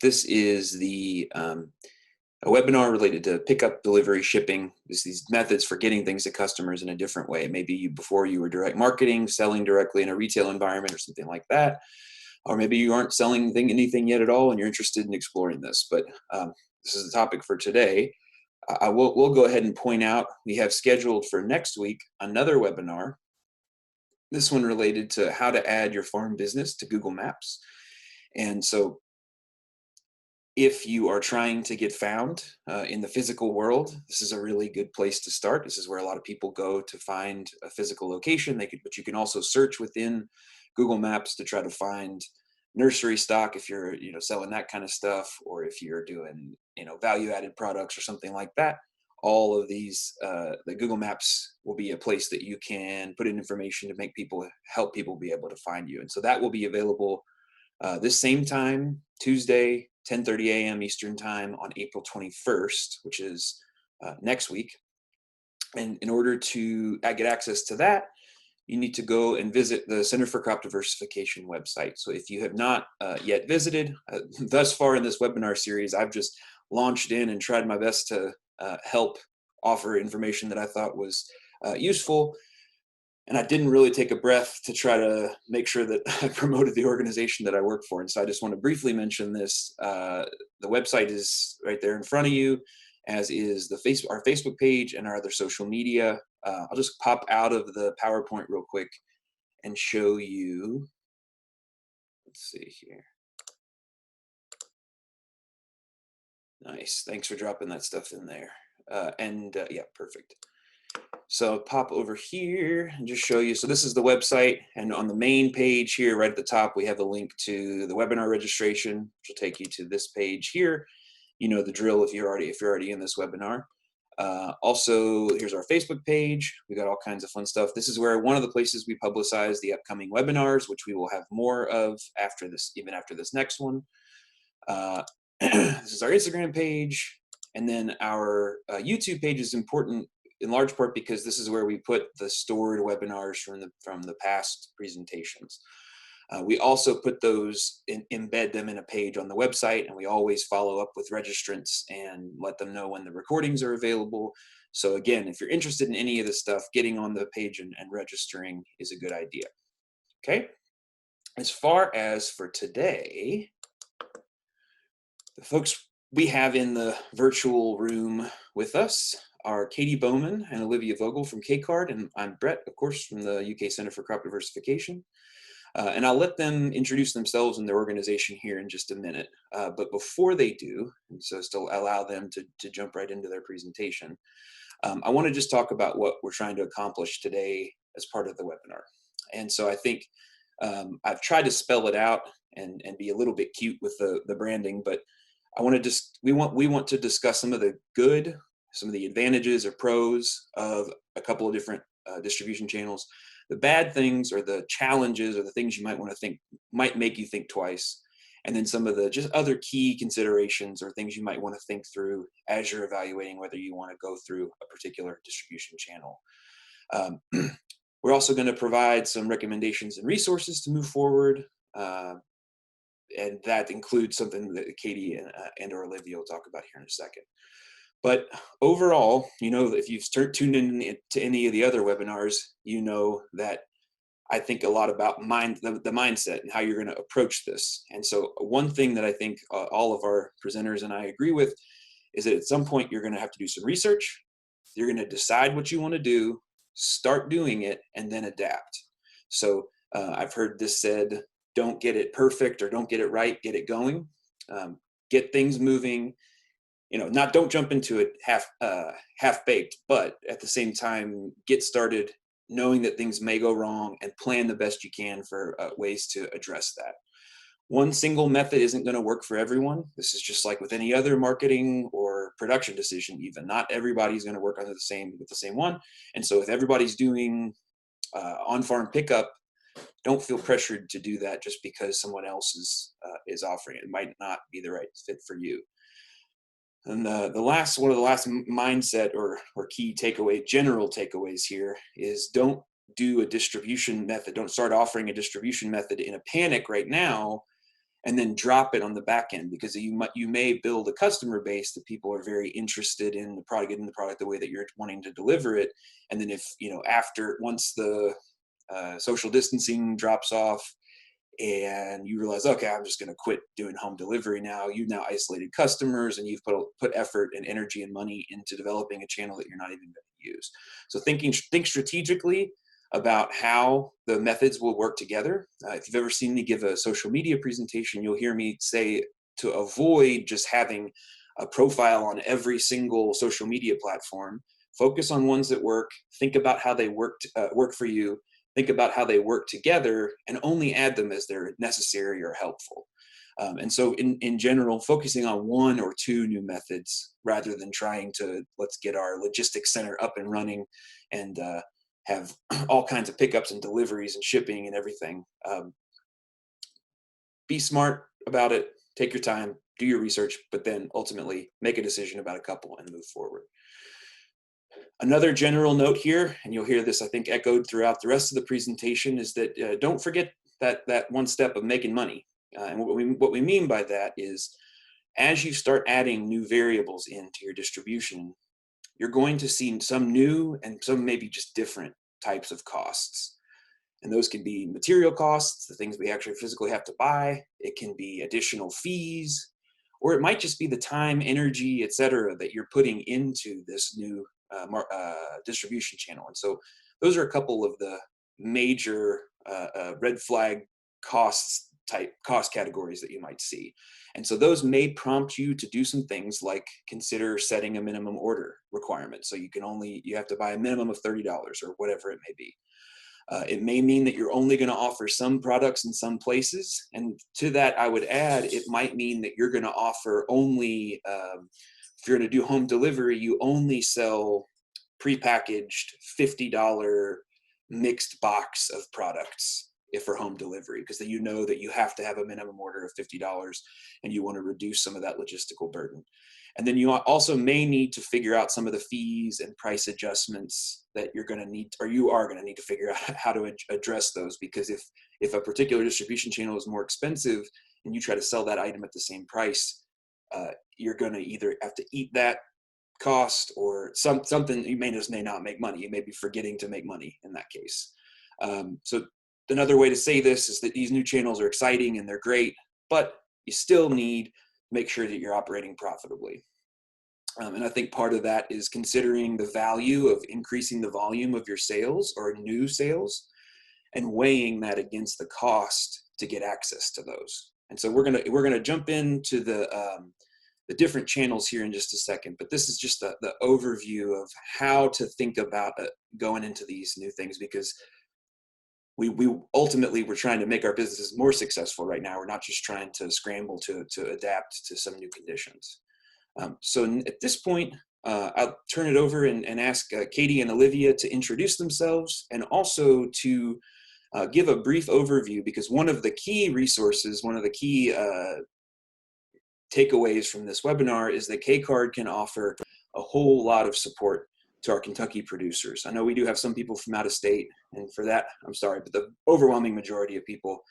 This is a webinar related to pickup, delivery, shipping. There's these methods for getting things to customers in a different way. Maybe before you were direct marketing, selling directly in a retail environment or something like that. Or maybe you aren't selling anything yet at all and you're interested in exploring this. But this is the topic for today. We'll go ahead and point out we have scheduled for next week another webinar. This one related to how to add your farm business to Google Maps. And so if you are trying to get found in the physical world, this is a really good place to start. This is where a lot of people go to find a physical location. But you can also search within Google Maps to try to find nursery stock if you're, selling that kind of stuff, or if you're doing, value-added products or something like that. All of these, the Google Maps will be a place that you can put in information to help people be able to find you. And so that will be available this same time, Tuesday, 10:30 a.m. Eastern Time on April 21st, which is next week. And in order to get access to that, you need to go and visit the Center for Crop Diversification website. So if you have not yet visited, thus far in this webinar series, I've just launched in and tried my best to help offer information that I thought was useful. And I didn't really take a breath to try to make sure that I promoted the organization that I work for. And so I just want to briefly mention this. The website is right there in front of you, as is our Facebook page and our other social media. I'll just pop out of the PowerPoint real quick and show you. Let's see here. Nice. Thanks for dropping that stuff in there. Yeah, perfect. So pop over here and just show you. So this is the website, and on the main page here, right at the top, we have a link to the webinar registration, which will take you to this page here. You know the drill if you're already in this webinar. Also, here's our Facebook page. We got all kinds of fun stuff. This is where one of the places we publicize the upcoming webinars, which we will have more of even after this next one. This is our Instagram page, and then our YouTube page is important in large part because this is where we put the stored webinars from the past presentations. We also put those embed them in a page on the website, and we always follow up with registrants and let them know when the recordings are available. So again, if you're interested in any of this stuff, getting on the page and registering is a good idea. Okay. As far as for today, the folks we have in the virtual room with us are Katie Bowman and Olivia Vogel from K-Card, and I'm Brett, of course, from the UK Center for Crop Diversification. And I'll let them introduce themselves and their organization here in just a minute. But before they do, and so still allow them to jump right into their presentation, I want to just talk about what we're trying to accomplish today as part of the webinar. And so I think I've tried to spell it out and be a little bit cute with the branding, but I want to we want to discuss some of the advantages or pros of a couple of different distribution channels, the bad things or the challenges or the things you might want to think might make you think twice, and then some of the just other key considerations or things you might want to think through as you're evaluating whether you want to go through a particular distribution channel. We're also going to provide some recommendations and resources to move forward. And that includes something that Katie and or Olivia will talk about here in a second. But overall, if you've tuned in to any of the other webinars, you know that I think a lot about the mindset and how you're going to approach this. And so one thing that I think all of our presenters and I agree with is that at some point you're going to have to do some research. You're going to decide what you want to do, start doing it, and then adapt. So I've heard this said, don't get it perfect or don't get it right, get it going. Get things moving. Don't jump into it half baked, but at the same time, get started knowing that things may go wrong and plan the best you can for ways to address that. One single method isn't going to work for everyone. This is just like with any other marketing or production decision, even not everybody's going to work with the same one. And so if everybody's doing on-farm pickup, don't feel pressured to do that just because someone else is offering it. It might not be the right fit for you. And one of the last mindset or key general takeaways here is don't do a distribution method. Don't start offering a distribution method in a panic right now and then drop it on the back end, because you may build a customer base that people are very interested in the product, getting the product the way that you're wanting to deliver it. And then if, once the social distancing drops off and you realize, okay, I'm just going to quit doing home delivery now, you've now isolated customers and you've put effort and energy and money into developing a channel that you're not even going to use. So think strategically about how the methods will work together. If you've ever seen me give a social media presentation, you'll hear me say to avoid just having a profile on every single social media platform. Focus on ones that work. Think about how they work for you. Think about how they work together, and only add them as they're necessary or helpful. And so in general, focusing on one or two new methods rather than trying to, let's get our logistics center up and running and have all kinds of pickups and deliveries and shipping and everything. Be smart about it, take your time, do your research, but then ultimately make a decision about a couple and move forward. Another general note here, and you'll hear this, I think, echoed throughout the rest of the presentation, is that don't forget that one step of making money. And what we mean by that is, as you start adding new variables into your distribution, you're going to see some new and some maybe just different types of costs. And those can be material costs, the things we actually physically have to buy. It can be additional fees, or it might just be the time, energy, et cetera, that you're putting into this new distribution channel. And so those are a couple of the major red flag cost categories that you might see. And so those may prompt you to do some things like consider setting a minimum order requirement. So you have to buy a minimum of $30 or whatever it may be. It may mean that you're only going to offer some products in some places. And to that, I would add, it might mean that you're going to offer only, if you're going to do home delivery, you only sell prepackaged $50 mixed box of products if for home delivery, because then you know that you have to have a minimum order of $50 and you want to reduce some of that logistical burden. And then you also may need to figure out some of the fees and price adjustments that you're going to need, or you are going to need to figure out how to address those. Because if a particular distribution channel is more expensive and you try to sell that item at the same price, you're going to either have to eat that cost or something. You may not make money. You may be forgetting to make money in that case. So another way to say this is that these new channels are exciting and they're great, but you still need to make sure that you're operating profitably. And I think part of that is considering the value of increasing the volume of your sales or new sales and weighing that against the cost to get access to those. And so we're gonna jump into the different channels here in just a second, but this is just the overview of how to think about going into these new things, because we ultimately, we're trying to make our businesses more successful right now. We're not just trying to scramble to adapt to some new conditions. So at this point, I'll turn it over and ask Katie and Olivia to introduce themselves and also to give a brief overview, because one of the key resources, one of the key takeaways from this webinar is that K-Card can offer a whole lot of support to our Kentucky producers. I know we do have some people from out of state, and for that, I'm sorry, but the overwhelming majority of people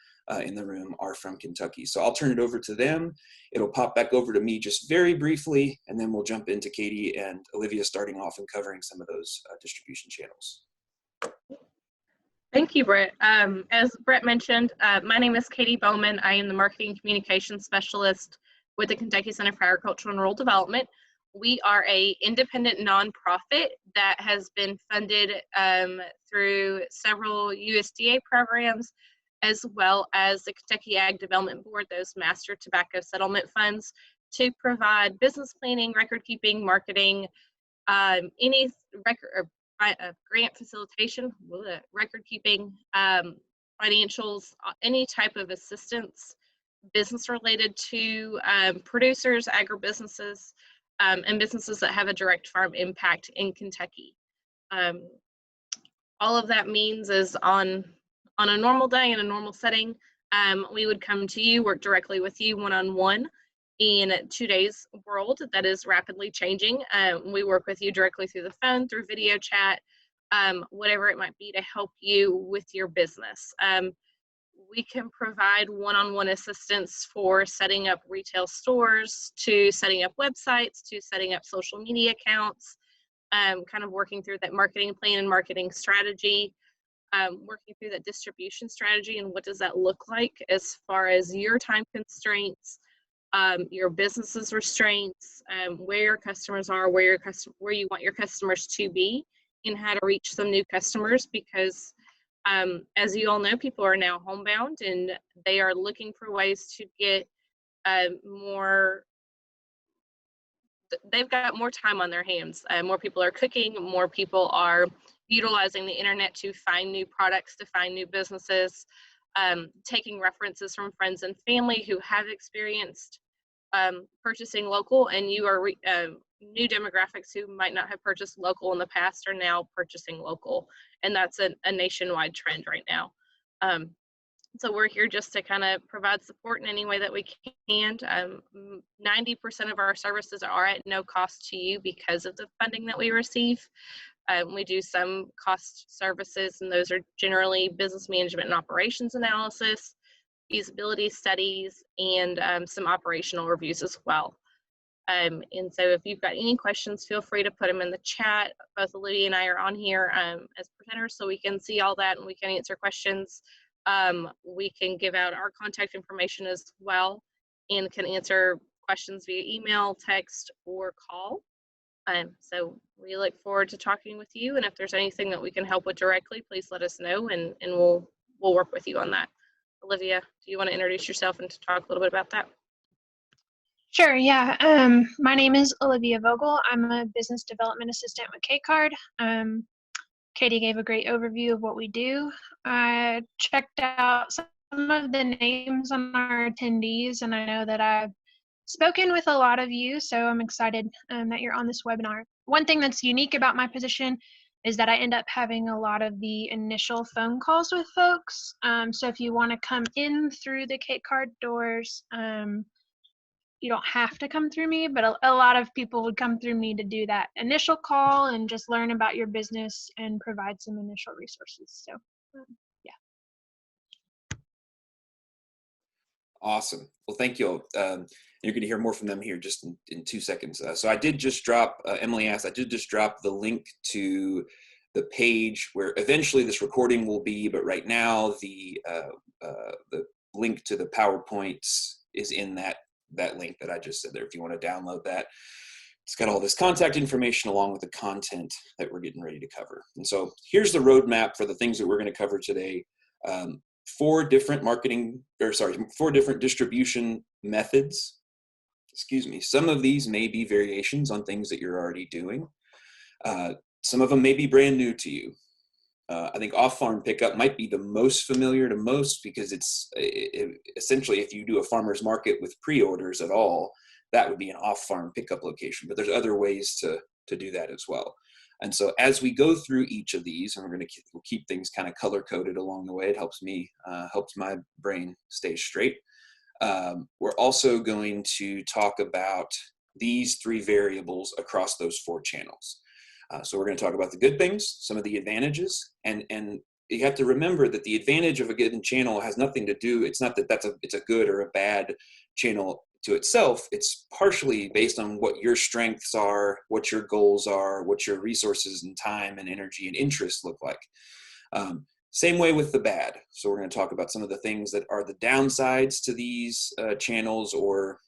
in the room are from Kentucky. So I'll turn it over to them. It'll pop back over to me just very briefly, and then we'll jump into Katie and Olivia starting off and covering some of those distribution channels. Thank you, Brett. As Brett mentioned, my name is Katie Bowman. I am the Marketing Communications Specialist with the Kentucky Center for Agricultural and Rural Development. We are an independent nonprofit that has been funded through several USDA programs, as well as the Kentucky Ag Development Board, those master tobacco settlement funds, to provide business planning, record keeping, marketing, any record or grant facilitation, record keeping, financials, any type of assistance, business related to producers, agribusinesses, and businesses that have a direct farm impact in Kentucky. All of that means is on a normal day in a normal setting, we would come to you, work directly with you one-on-one. In today's world that is rapidly changing, we work with you directly through the phone, through video chat, whatever it might be to help you with your business. we can provide one-on-one assistance for setting up retail stores, to setting up websites, to setting up social media accounts, kind of working through that marketing plan and marketing strategy, working through that distribution strategy and what does that look like as far as your time constraints, your business's restraints, where your customers are, where you want your customers to be, and how to reach some new customers because as you all know, people are now homebound and they are looking for ways to get more, they've got more time on their hands. More people are cooking, more people are utilizing the internet to find new products, to find new businesses, taking references from friends and family who have experienced purchasing local, and you are new demographics who might not have purchased local in the past are now purchasing local, and that's a nationwide trend right now. So we're here just to kind of provide support in any way that we can. 90% of our services are at no cost to you because of the funding that we receive. We do some cost services, and those are generally business management and operations analysis, feasibility studies, and some operational reviews as well. And so if you've got any questions, feel free to put them in the chat. Both Olivia and I are on here as presenters, so we can see all that and we can answer questions. We can give out our contact information as well and can answer questions via email, text, or call. So we look forward to talking with you, and if there's anything that we can help with directly, please let us know, and we'll work with you on that. Olivia, do you want to introduce yourself and to talk a little bit about that? Sure, yeah. My name is Olivia Vogel. I'm a business development assistant with K-Card. Katie gave a great overview of what we do. I checked out some of the names on our attendees, and I know that I've spoken with a lot of you, so I'm excited that you're on this webinar. One thing that's unique about my position is that I end up having a lot of the initial phone calls with folks. So if you want to come in through the K-Card doors, you don't have to come through me, but a lot of people would come through me to do that initial call and just learn about your business and provide some initial resources. So, yeah. Awesome. Well, thank you. You're going to hear more from them here just in 2 seconds. So I did just drop, Emily asked, I did just drop the link to the page where eventually this recording will be, but right now the link to the PowerPoints is in that link that I just said there. If you want to download that, it's got all this contact information along with the content that we're getting ready to cover. And so here's the roadmap for the things that we're going to cover today. 4 different distribution methods. Excuse me. Some of these may be variations on things that you're already doing. Some of them may be brand new to you. I think off-farm pickup might be the most familiar to most because it's essentially if you do a farmer's market with pre-orders at all, that would be an off-farm pickup location. But there's other ways to do that as well. And so as we go through each of these, and we'll keep things kind of color-coded along the way. It helps me, helps my brain stay straight. We're also going to talk about these 3 variables across those 4 channels. So we're going to talk about the good things, some of the advantages, and you have to remember that the advantage of a given channel has nothing to do, it's not that it's a good or a bad channel to itself. It's partially based on what your strengths are, what your goals are, what your resources and time and energy and interests look like. Same way with the bad. So we're going to talk about some of the things that are the downsides to these channels, or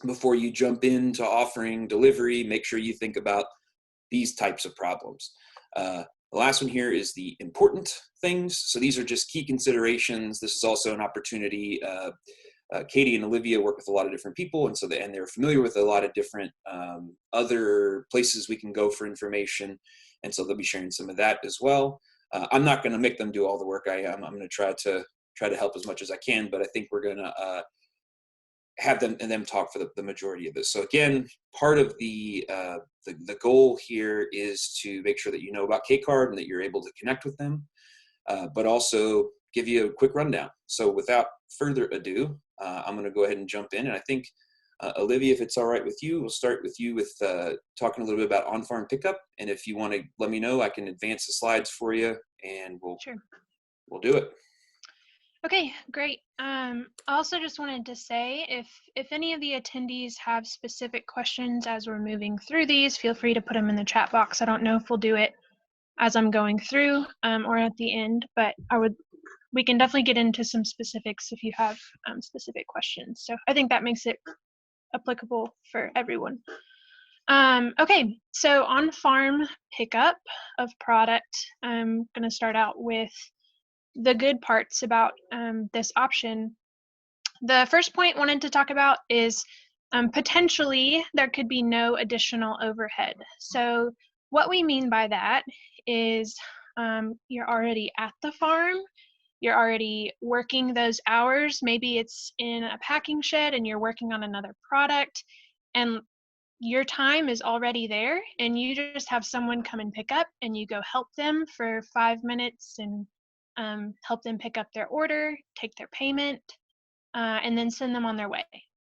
before you jump into offering delivery, make sure you think about these types of problems. The last one here is the important things. So these are just key considerations. This is also an opportunity. Katie and Olivia work with a lot of different people, and so they're familiar with a lot of different other places we can go for information, and so they'll be sharing some of that as well. I'm not going to make them do all the work. I'm going to try to help as much as I can, but I think we're going to have them talk for the majority of this. So again, part of the goal here is to make sure that you know about K-Card and that you're able to connect with them, but also give you a quick rundown. So without further ado, I'm going to go ahead and jump in. And I think, Olivia, if it's all right with you, we'll start with you with talking a little bit about on-farm pickup. And if you want to let me know, I can advance the slides for you, and we'll do it. Okay, great. I also just wanted to say if any of the attendees have specific questions as we're moving through these, feel free to put them in the chat box. I don't know if we'll do it as I'm going through or at the end, but we can definitely get into some specifics if you have specific questions. So I think that makes it applicable for everyone. Okay, so on-farm pickup of product, I'm going to start out with the good parts about this option. The first point I wanted to talk about is potentially there could be no additional overhead. So what we mean by that is you're already at the farm, you're already working those hours. Maybe it's in a packing shed and you're working on another product, and your time is already there, and you just have someone come and pick up, and you go help them for 5 minutes and help them pick up their order, take their payment, and then send them on their way.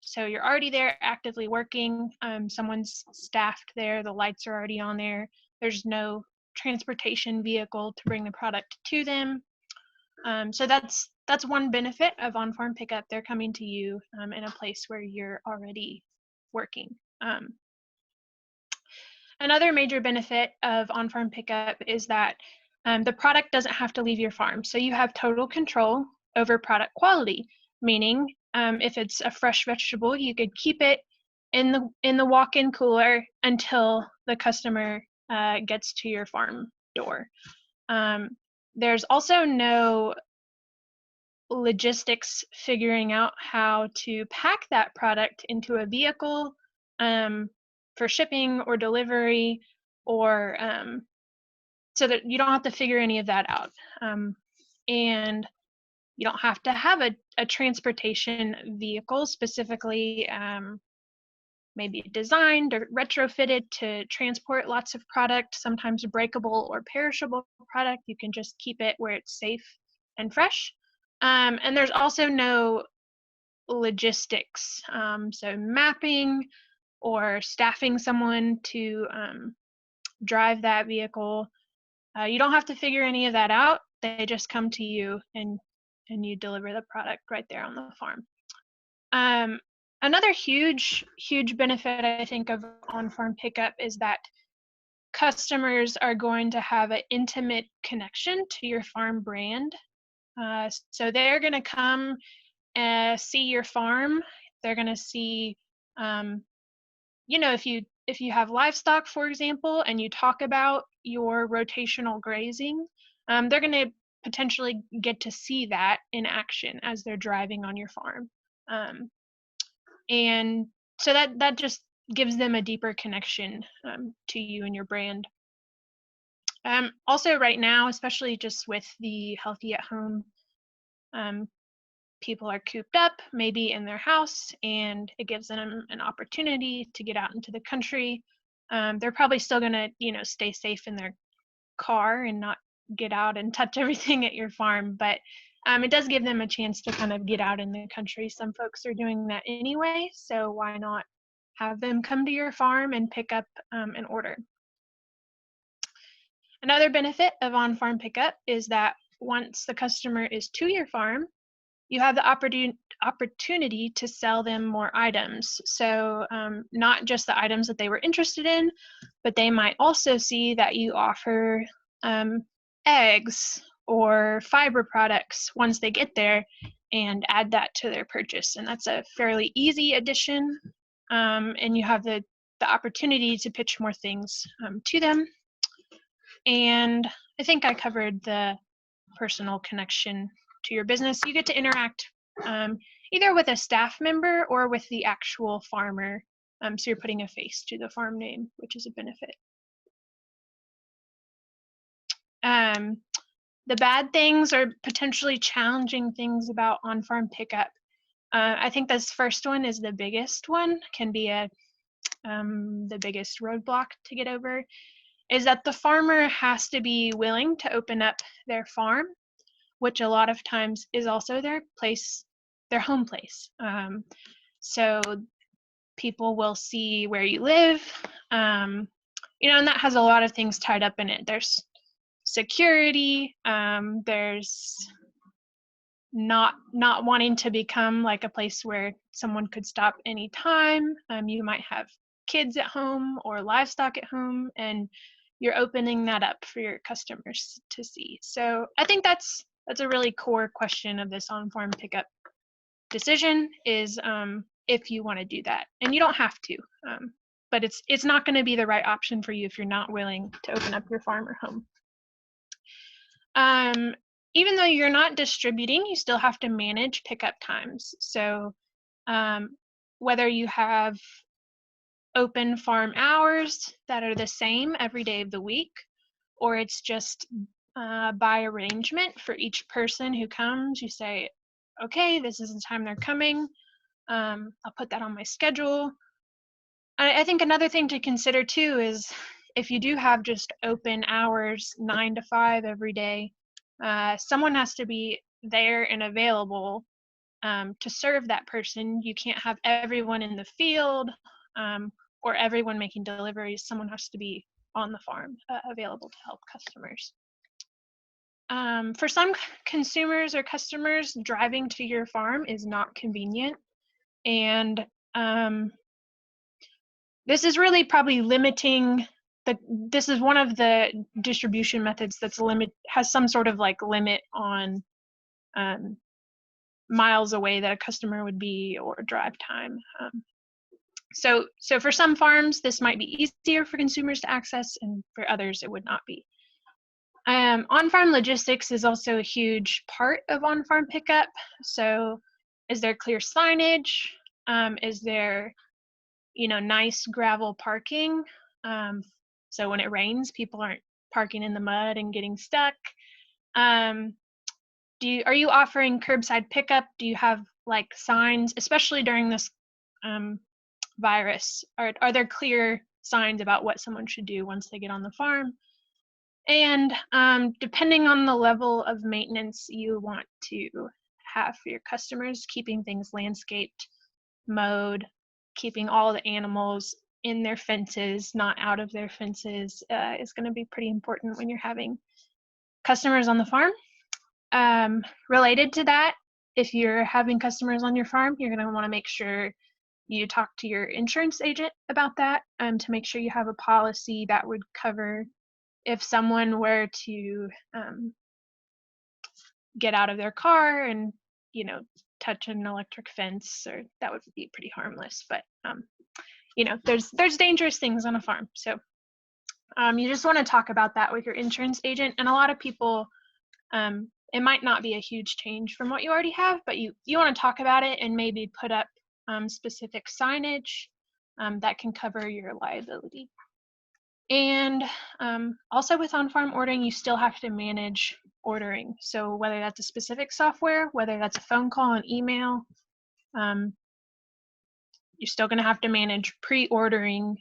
So you're already there actively working. Someone's staffed there. The lights are already on there. There's no transportation vehicle to bring the product to them. So that's one benefit of on-farm pickup. They're coming to you in a place where you're already working. Another major benefit of on-farm pickup is that the product doesn't have to leave your farm. So you have total control over product quality, meaning if it's a fresh vegetable, you could keep it in the walk-in cooler until the customer gets to your farm door. There's also no logistics figuring out how to pack that product into a vehicle for shipping or delivery, or so that you don't have to figure any of that out. And you don't have to have a transportation vehicle specifically maybe designed or retrofitted to transport lots of product, sometimes breakable or perishable product. You can just keep it where it's safe and fresh. And there's also no logistics, so mapping or staffing someone to drive that vehicle. You don't have to figure any of that out. They just come to you and you deliver the product right there on the farm. Another huge benefit I think of on-farm pickup is that customers are going to have an intimate connection to your farm brand. So they're going to come see your farm. They're going to see, if you have livestock, for example, and you talk about your rotational grazing, they're going to potentially get to see that in action as they're driving on your farm. And so that just gives them a deeper connection to you and your brand. Also right now, especially just with the healthy at home, people are cooped up, maybe in their house, and it gives them an opportunity to get out into the country. They're probably still gonna, stay safe in their car and not get out and touch everything at your farm, but it does give them a chance to kind of get out in the country. Some folks are doing that anyway, so why not have them come to your farm and pick up an order? Another benefit of on-farm pickup is that once the customer is to your farm, you have the opportunity to sell them more items. So not just the items that they were interested in, but they might also see that you offer eggs or fiber products once they get there and add that to their purchase. And that's a fairly easy addition. And you have the opportunity to pitch more things to them. And I think I covered the personal connection to your business. You get to interact either with a staff member or with the actual farmer. So you're putting a face to the farm name, which is a benefit. The bad things or potentially challenging things about on-farm pickup. I think this first one is the biggest one, can be the biggest roadblock to get over, is that the farmer has to be willing to open up their farm, which a lot of times is also their home place. So people will see where you live, and that has a lot of things tied up in it. There's security, there's not wanting to become like a place where someone could stop anytime. You might have kids at home or livestock at home, and you're opening that up for your customers to see. So I think that's a really core question of this on-farm pickup decision is if you want to do that, and you don't have to, but it's not going to be the right option for you if you're not willing to open up your farm or home. Even though you're not distributing, you still have to manage pickup times. So whether you have open farm hours that are the same every day of the week, or it's just by arrangement for each person who comes, you say, okay, this is the time they're coming. I'll put that on my schedule. I think another thing to consider too is if you do have just open hours 9 to 5 every day, someone has to be there and available to serve that person. You can't have everyone in the field or everyone making deliveries. Someone has to be on the farm available to help customers. For some consumers or customers, driving to your farm is not convenient, and this is really probably limiting this is one of the distribution methods that's has some sort of like limit on miles away that a customer would be or drive time. So for some farms, this might be easier for consumers to access, and for others, it would not be. On-farm logistics is also a huge part of on-farm pickup. So is there clear signage? Is there, nice gravel parking? So when it rains, people aren't parking in the mud and getting stuck. Are you offering curbside pickup? Do you have like signs, especially during this virus? Are there clear signs about what someone should do once they get on the farm? And depending on the level of maintenance you want to have for your customers, keeping things landscaped, mowed, keeping all the animals in their fences, not out of their fences, is going to be pretty important when you're having customers on the farm. Related to that, if you're having customers on your farm, you're going to want to make sure you talk to your insurance agent about that to make sure you have a policy that would cover if someone were to get out of their car and, touch an electric fence, or that would be pretty harmless. But, there's dangerous things on a farm. So you just want to talk about that with your insurance agent. And a lot of people, it might not be a huge change from what you already have, but you want to talk about it and maybe put up specific signage that can cover your liability. And also with on-farm ordering, you still have to manage ordering. So whether that's a specific software, whether that's a phone call, an email, you're still going to have to manage pre-ordering.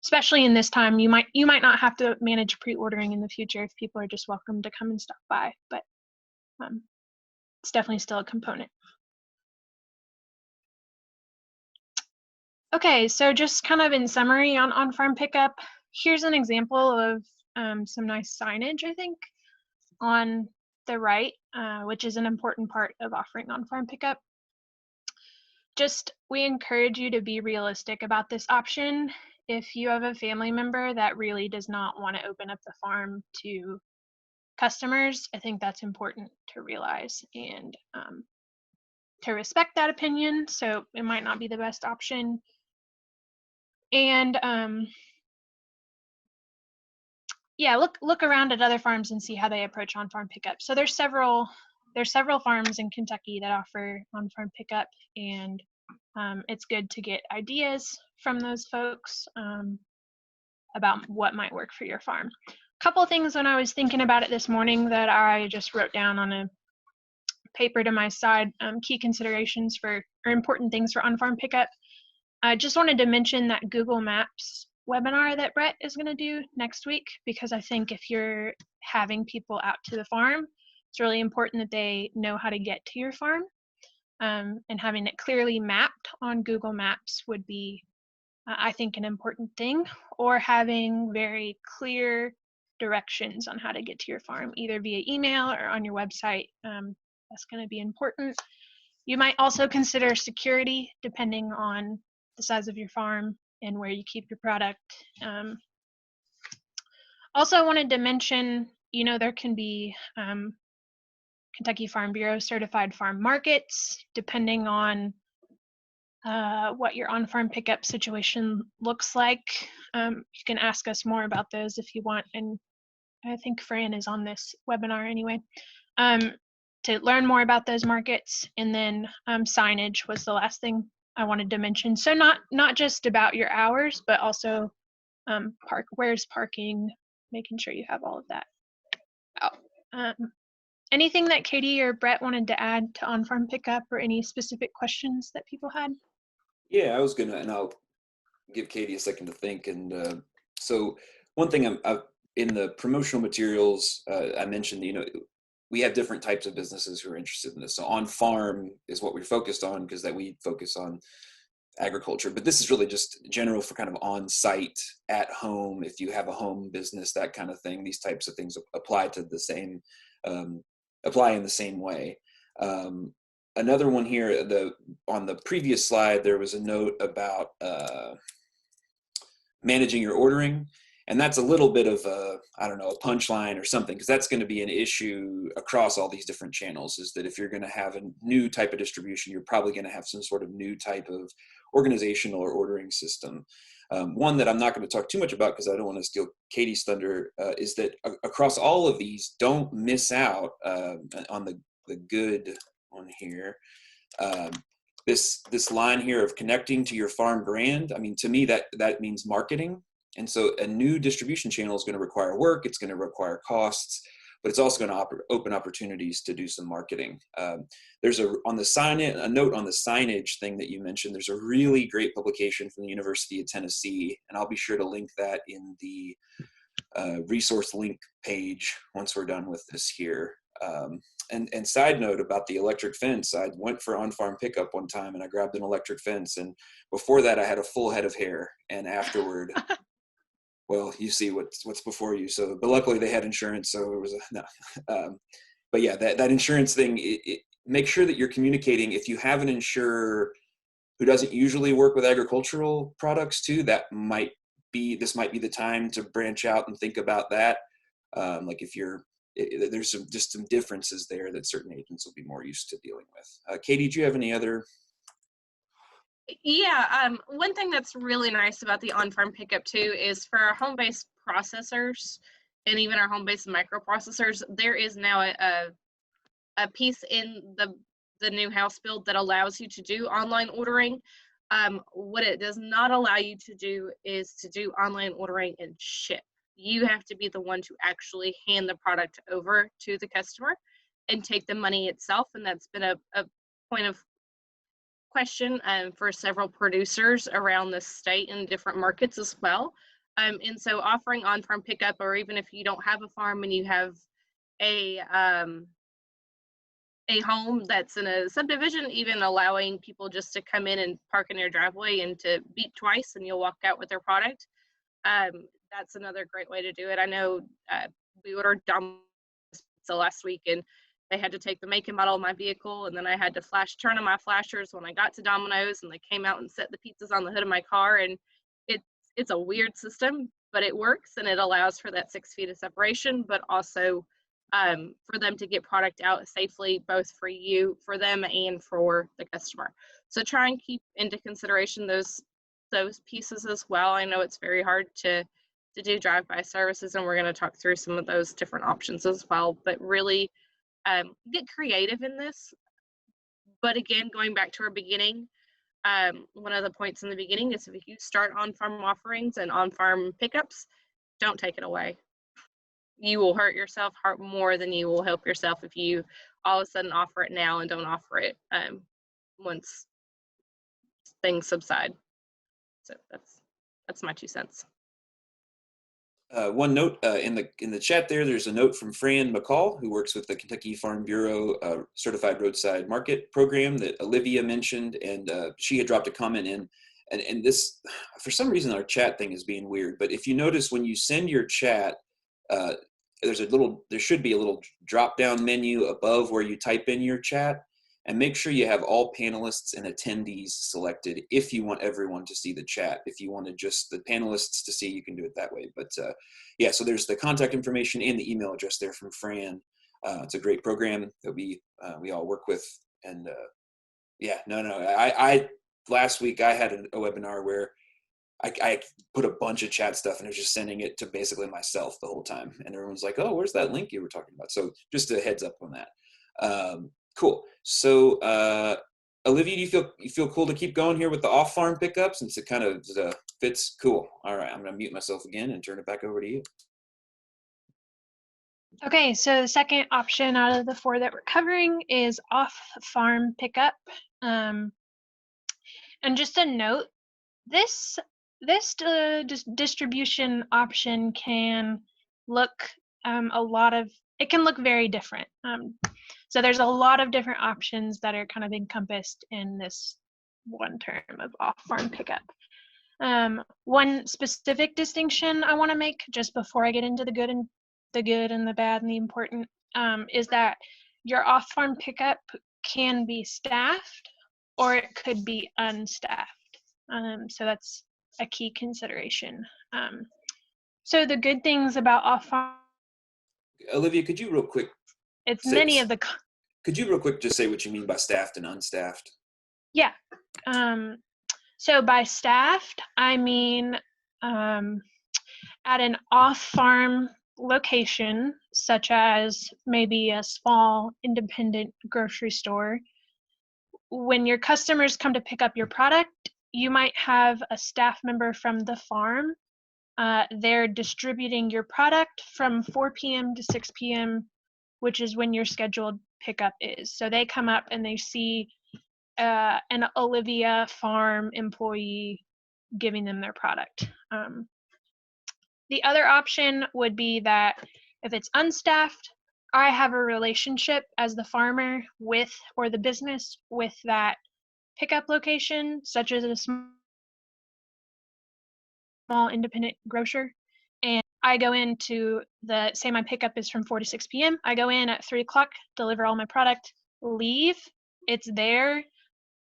Especially in this time, you might not have to manage pre-ordering in the future if people are just welcome to come and stop by, but it's definitely still a component. Okay, so just kind of in summary on on-farm pickup, here's an example of some nice signage, I think, on the right, which is an important part of offering on-farm pickup. We encourage you to be realistic about this option. If you have a family member that really does not want to open up the farm to customers, I think that's important to realize and to respect that opinion. So it might not be the best option. And yeah, look around at other farms and see how they approach on-farm pickup. So there's several farms in Kentucky that offer on-farm pickup, and it's good to get ideas from those folks about what might work for your farm. A couple of things when I was thinking about it this morning that I just wrote down on a paper to my side, key considerations or important things for on-farm pickup. I just wanted to mention that Google Maps webinar that Brett is going to do next week, because I think if you're having people out to the farm, it's really important that they know how to get to your farm, and having it clearly mapped on Google Maps would be, I think, an important thing, or having very clear directions on how to get to your farm, either via email or on your website. That's going to be important. You might also consider security depending on the size of your farm and where you keep your product. Also, I wanted to mention, there can be Kentucky Farm Bureau certified farm markets, depending on what your on-farm pickup situation looks like. You can ask us more about those if you want, and I think Fran is on this webinar anyway, to learn more about those markets. And then signage was the last thing I wanted to mention. So not just about your hours, but also where's parking, making sure you have all of that out. Anything that Katie or Brett wanted to add to on-farm pickup, or any specific questions that people had? Yeah, I was gonna, and I'll give Katie a second to think. And so one thing I've in the promotional materials, I mentioned, we have different types of businesses who are interested in this. So on farm is what we're focused on, because that we focus on agriculture, but this is really just general for kind of on site, at home, if you have a home business, that kind of thing. These types of things apply to the same, apply in the same way. Another one here, on the previous slide, there was a note about managing your ordering. And that's a little bit of a, I don't know, a punchline or something, because that's going to be an issue across all these different channels, is that if you're going to have a new type of distribution, you're probably going to have some sort of new type of organizational or ordering system. One that I'm not going to talk too much about because I don't want to steal Katie's thunder, is that across all of these, don't miss out on the good one here. This line here of connecting to your farm brand. I mean, to me, that means marketing. And so a new distribution channel is going to require work, it's going to require costs, but it's also going to open opportunities to do some marketing. There's a note on the signage thing that you mentioned. There's a really great publication from the University of Tennessee, and I'll be sure to link that in the resource link page once we're done with this here. And side note about the electric fence, I went for on-farm pickup one time and I grabbed an electric fence, and before that I had a full head of hair, and afterward well, you see what's before you. So, but luckily they had insurance, so it was no. But yeah, that insurance thing, make sure that you're communicating. If you have an insurer who doesn't usually work with agricultural products too, this might be the time to branch out and think about that. Like there's some differences there that certain agents will be more used to dealing with. Katie, do you have any other? Yeah, one thing that's really nice about the on-farm pickup too is for our home-based processors and even our home-based microprocessors, there is now a piece in the new House bill that allows you to do online ordering. What it does not allow you to do is to do online ordering and ship. You have to be the one to actually hand the product over to the customer and take the money itself, and that's been a point of question for several producers around the state and different markets as well. And so offering on-farm pickup, or even if you don't have a farm and you have a home that's in a subdivision, even allowing people just to come in and park in your driveway and to beep twice and you'll walk out with their product. That's another great way to do it. I know we ordered Domino's pizza last week, and they had to take the make and model of my vehicle, and then I had to turn on my flashers when I got to Domino's, and they came out and set the pizzas on the hood of my car. And it's a weird system, but it works, and it allows for that 6 feet of separation, but also for them to get product out safely, both for them and for the customer. So try and keep into consideration those pieces as well. I know it's very hard to do drive-by services, and we're going to talk through some of those different options as well, but really get creative in this. But again, going back to our beginning, one of the points in the beginning is if you start on-farm offerings and on-farm pickups, don't take it away. You will hurt yourself more than you will help yourself if you all of a sudden offer it now and don't offer it once things subside. So that's my 2 cents. One note in the chat there's a note from Fran McCall, who works with the Kentucky Farm Bureau Certified Roadside Market Program that Olivia mentioned, and she had dropped a comment in, and this, for some reason our chat thing is being weird, but if you notice when you send your chat, there should be a little drop down menu above where you type in your chat, and make sure you have all panelists and attendees selected if you want everyone to see the chat. If you wanted just the panelists to see, you can do it that way. But yeah, so there's the contact information and the email address there from Fran. It's a great program that we all work with. And yeah, I last week I had a webinar where I put a bunch of chat stuff and I was just sending it to basically myself the whole time. And everyone's like, oh, where's that link you were talking about? So just a heads up on that. Cool. So Olivia, do you feel cool to keep going here with the off-farm pickup since it kind of fits? Cool. All right, I'm going to mute myself again and turn it back over to you. Okay, so the second option out of the 4 that we're covering is off-farm pickup. And just a note, this distribution option can look it can look very different. So there's a lot of different options that are kind of encompassed in this one term of off-farm pickup. One specific distinction I want to make just before I get into the good and the bad and the important is that your off-farm pickup can be staffed or it could be unstaffed. So that's a key consideration. So the good things about off-farm, Olivia, could you real quick? Could you real quick just say what you mean by staffed and unstaffed? Yeah. So by staffed, I mean at an off-farm location, such as maybe a small independent grocery store, when your customers come to pick up your product, you might have a staff member from the farm. They're distributing your product from 4 p.m. to 6 p.m., which is when your scheduled pickup is. So they come up and they see an Olivia farm employee giving them their product. The other option would be that if it's unstaffed, I have a relationship as the farmer with, or the business with that pickup location, such as a small independent grocer. And I go into say my pickup is from 4 to 6 p.m. I go in at 3 o'clock, deliver all my product, leave. It's there.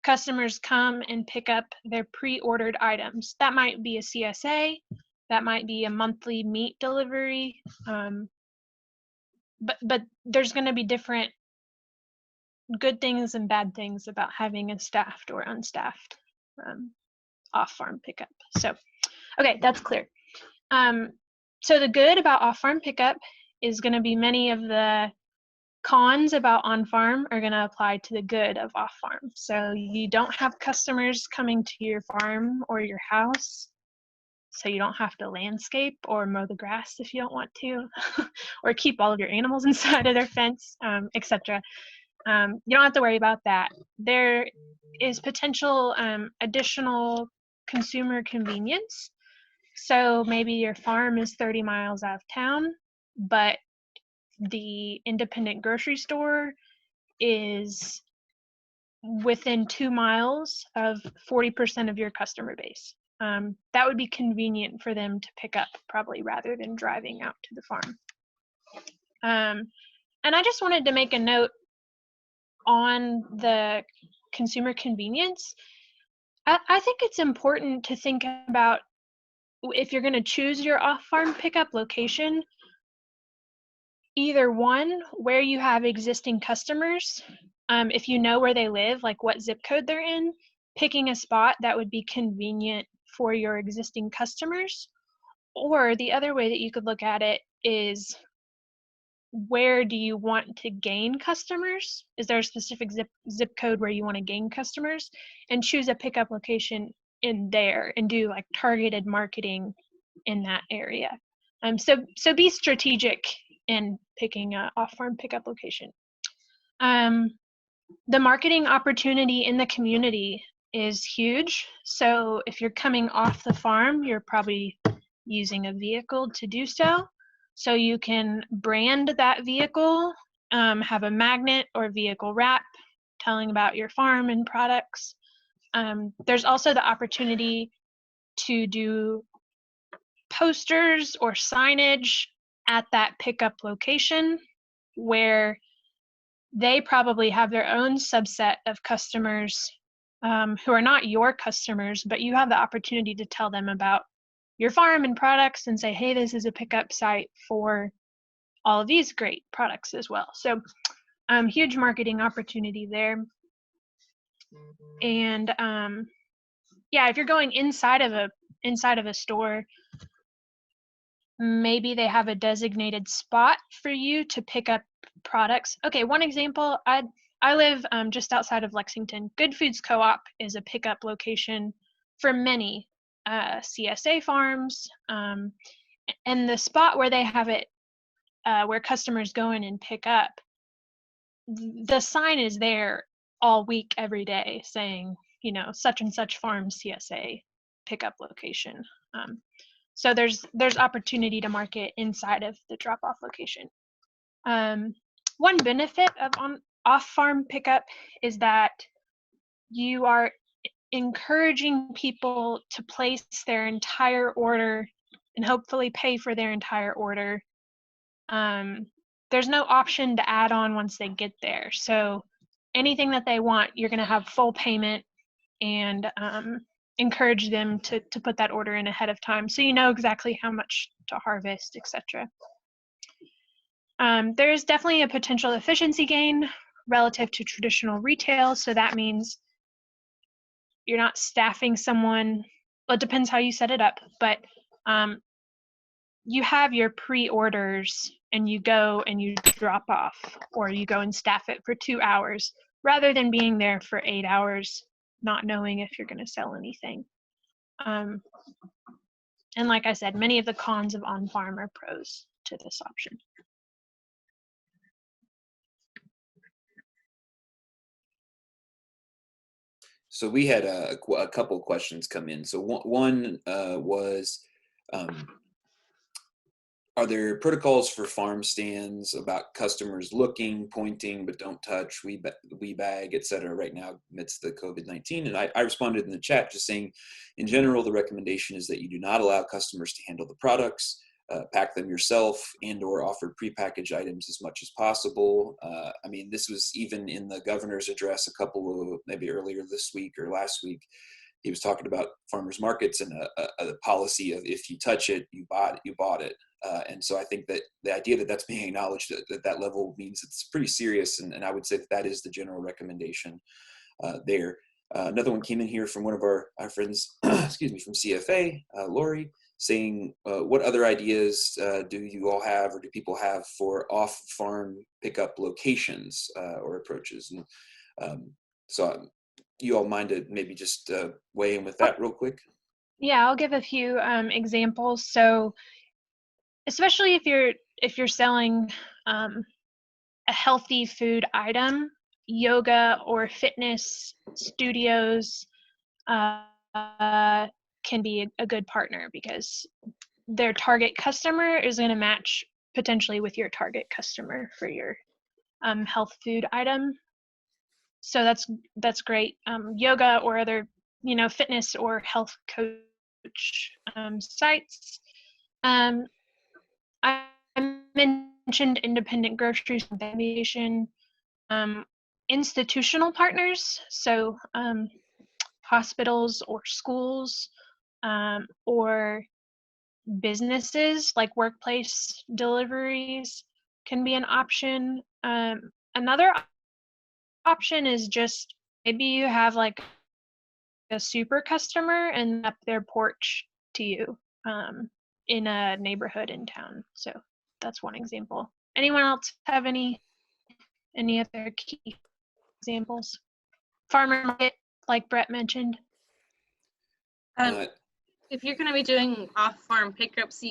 Customers come and pick up their pre-ordered items. That might be a CSA. That might be a monthly meat delivery. But there's going to be different good things and bad things about having a staffed or unstaffed off-farm pickup. So, okay, that's clear. So the good about off-farm pickup is going to be many of the cons about on-farm are going to apply to the good of off-farm. So you don't have customers coming to your farm or your house. So you don't have to landscape or mow the grass if you don't want to, or keep all of your animals inside of their fence, etc. You don't have to worry about that. There is potential additional consumer convenience. So maybe your farm is 30 miles out of town, but the independent grocery store is within 2 miles of 40% of your customer base. That would be convenient for them to pick up probably rather than driving out to the farm. And I just wanted to make a note on the consumer convenience. I think it's important to think about if you're going to choose your off-farm pickup location, either one, where you have existing customers, if you know where they live, like what zip code they're in, picking a spot that would be convenient for your existing customers. Or the other way that you could look at it is, where do you want to gain customers? Is there a specific zip code where you want to gain customers? And choose a pickup location in there and do like targeted marketing in that area. So be strategic in picking a off-farm pickup location. The marketing opportunity in the community is huge. So if you're coming off the farm, you're probably using a vehicle to do so. So you can brand that vehicle, have a magnet or vehicle wrap telling about your farm and products. There's also the opportunity to do posters or signage at that pickup location where they probably have their own subset of customers who are not your customers, but you have the opportunity to tell them about your farm and products and say, hey, this is a pickup site for all of these great products as well. So huge marketing opportunity there. And yeah, if you're going inside of a store, maybe they have a designated spot for you to pick up products. Okay, one example, I live just outside of Lexington. Good Foods Co-op is a pickup location for many CSA farms. And the spot where they have it, where customers go in and pick up, the sign is there all week, every day saying, you know, such and such farm CSA pickup location. So there's opportunity to market inside of the drop-off location. One benefit of off-farm pickup is that you are encouraging people to place their entire order and hopefully pay for their entire order. There's no option to add on once they get there. So anything that they want, you're going to have full payment, and encourage them to put that order in ahead of time so you know exactly how much to harvest, etc. There is definitely a potential efficiency gain relative to traditional retail. So that means you're not staffing someone. Well, it depends how you set it up, but you have your pre-orders and you go and you drop off, or you go and staff it for 2 hours rather than being there for 8 hours not knowing if you're going to sell anything. And like I said, many of the cons of on-farm are pros to this option. So we had a couple of questions come in. So one was, are there protocols for farm stands about customers looking, pointing, but don't touch, we bag, et cetera, right now amidst the COVID-19? And I responded in the chat just saying, in general, the recommendation is that you do not allow customers to handle the products, pack them yourself, and or offer prepackaged items as much as possible. I mean, this was even in the governor's address a couple of, maybe earlier this week or last week. He was talking about farmers markets and a policy of if you touch it, you bought it. And so I think that the idea that that's being acknowledged at that level means it's pretty serious. And I would say that is the general recommendation there. Another one came in here from one of our friends, excuse me, from CFA, Lori, saying, what other ideas do you all have, or do people have for off-farm pickup locations or approaches? And so you all mind to maybe just weigh in with that real quick? Yeah, I'll give a few examples. So especially if you're selling a healthy food item, yoga or fitness studios can be a good partner because their target customer is going to match potentially with your target customer for your health food item. So that's great. Yoga or other, you know, fitness or health coach sites. I mentioned independent groceries and aviation, institutional partners, so hospitals or schools, or businesses like workplace deliveries can be an option. Another option is just maybe you have like a super customer and up their porch to you in a neighborhood in town. So that's one example. Anyone else have any other key examples? Farmer market, like Brett mentioned. If you're going to be doing off-farm pickups,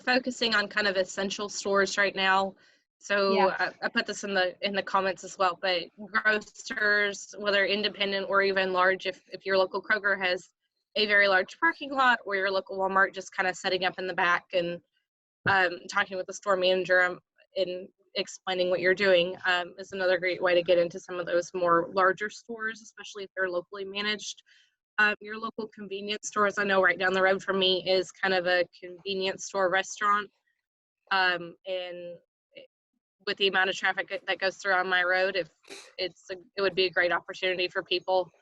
focusing on kind of essential stores right now. So yeah. I put this in the comments as well, but grocers, whether independent or even large, if your local Kroger has a very large parking lot, or your local Walmart just kind of setting up in the back and talking with the store manager and explaining what you're doing is another great way to get into some of those more larger stores, especially if they're locally managed. Your local convenience stores, I know right down the road from me is kind of a convenience store restaurant. And with the amount of traffic that goes through on my road, if it would be a great opportunity for people.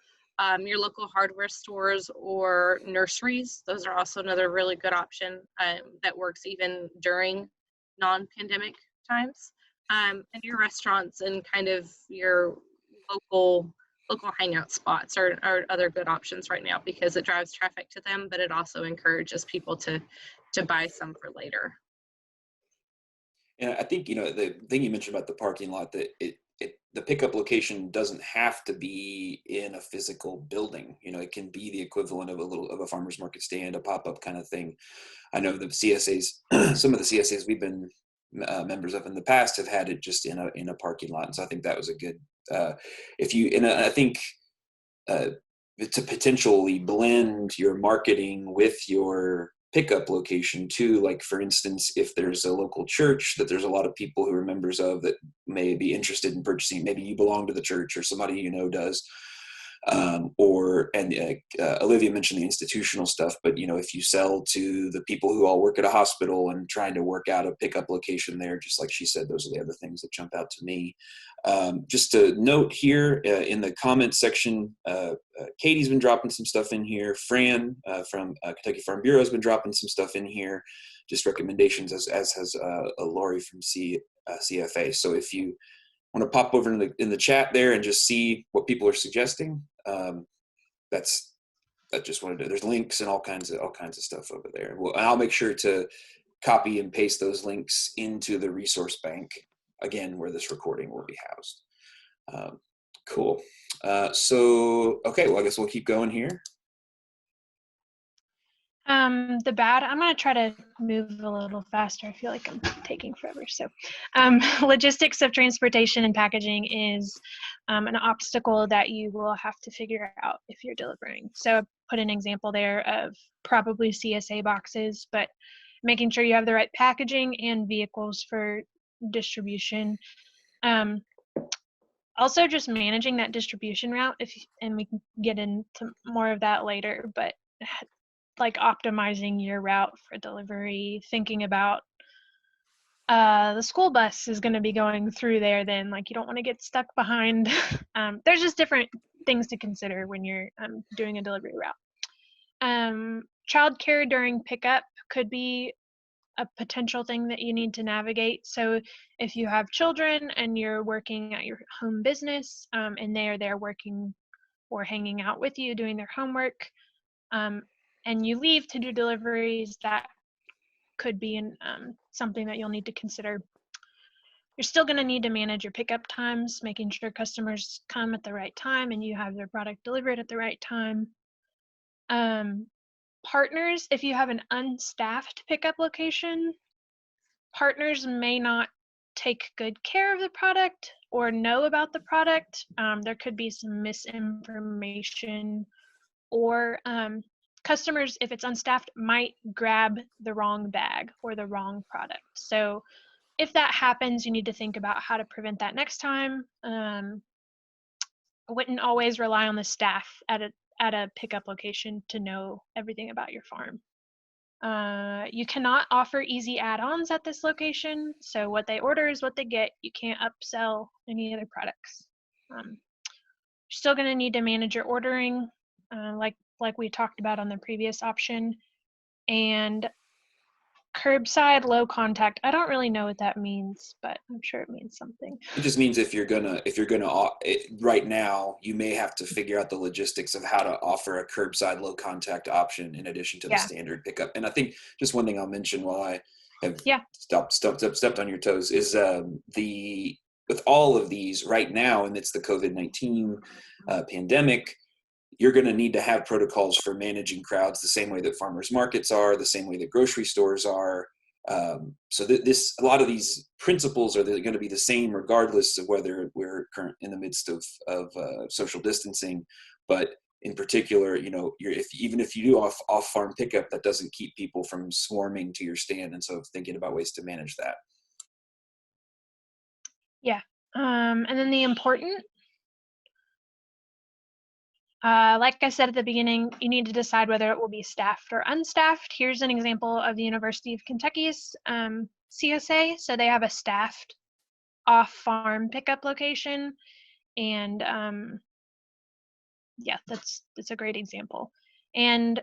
Your local hardware stores or nurseries, those are also another really good option that works even during non-pandemic times. And your restaurants and kind of your local hangout spots are other good options right now, because it drives traffic to them, but it also encourages people to buy some for later. And I think, the thing you mentioned about the parking lot, that the pickup location doesn't have to be in a physical building. It can be the equivalent of a farmer's market stand, a pop-up kind of thing. I know the CSAs, some of the CSAs we've been members of in the past have had it just in a parking lot. And so I think that was a good, I think to potentially blend your marketing with your pickup location too. Like, for instance, if there's a local church that there's a lot of people who are members of that may be interested in purchasing, maybe you belong to the church or somebody does. Olivia mentioned the institutional stuff, but if you sell to the people who all work at a hospital and trying to work out a pickup location there, just like she said, those are the other things that jump out to me. Just to note here in the comments section, Katie's been dropping some stuff in here. Fran from Kentucky Farm Bureau has been dropping some stuff in here, just recommendations, as has Lori from CFA. So if you want to pop over in the chat there and just see what people are suggesting, there's links and all kinds of stuff over there. Well, I'll make sure to copy and paste those links into the resource bank, again, where this recording will be housed. Cool. Okay, well, I guess we'll keep going here. The bad, I'm going to try to move a little faster. I feel like I'm taking forever. So logistics of transportation and packaging is an obstacle that you will have to figure out if you're delivering. So I put an example there of probably CSA boxes, but making sure you have the right packaging and vehicles for distribution. Also just managing that distribution route, and we can get into more of that later, but like optimizing your route for delivery, thinking about the school bus is going to be going through there, then like you don't want to get stuck behind. There's just different things to consider when you're doing a delivery route. Childcare during pickup could be a potential thing that you need to navigate. So if you have children and you're working at your home business and they are there working or hanging out with you doing their homework, and you leave to do deliveries, that could be something that you'll need to consider. You're still going to need to manage your pickup times, making sure customers come at the right time and you have their product delivered at the right time. Partners, if you have an unstaffed pickup location, partners may not take good care of the product or know about the product. There could be some misinformation, or customers, if it's unstaffed, might grab the wrong bag or the wrong product. So if that happens, you need to think about how to prevent that next time. I wouldn't always rely on the staff at a pickup location to know everything about your farm. You cannot offer easy add-ons at this location. So what they order is what they get. You can't upsell any other products. You're still going to need to manage your ordering, like we talked about on the previous option. And curbside low contact, I don't really know what that means, but I'm sure it means something. It just means if you're gonna right now, you may have to figure out the logistics of how to offer a curbside low contact option in addition to the standard pickup. And I think just one thing I'll mention while I have stepped on your toes is with all of these right now, and it's the COVID-19 pandemic, you're going to need to have protocols for managing crowds the same way that farmers markets are, the same way that grocery stores are. So a lot of these principles are going to be the same regardless of whether we're in the midst of social distancing. But in particular, even if you do off-farm pickup, that doesn't keep people from swarming to your stand. And so thinking about ways to manage that. Yeah. And then the important, like I said at the beginning, you need to decide whether it will be staffed or unstaffed. Here's an example of the University of Kentucky's CSA, so they have a staffed off-farm pickup location, and yeah, that's a great example. And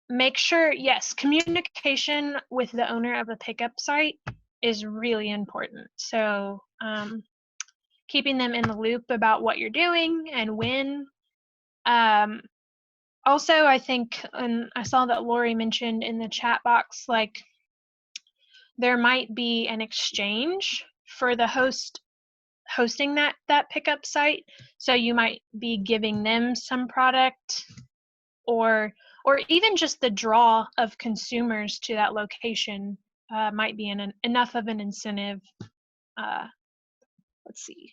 make sure, yes, communication with the owner of a pickup site is really important. So keeping them in the loop about what you're doing and when. Also, I think, and I saw that Lori mentioned in the chat box, like there might be an exchange for the hosting that pickup site. So you might be giving them some product, or even just the draw of consumers to that location might be enough of an incentive. Let's see.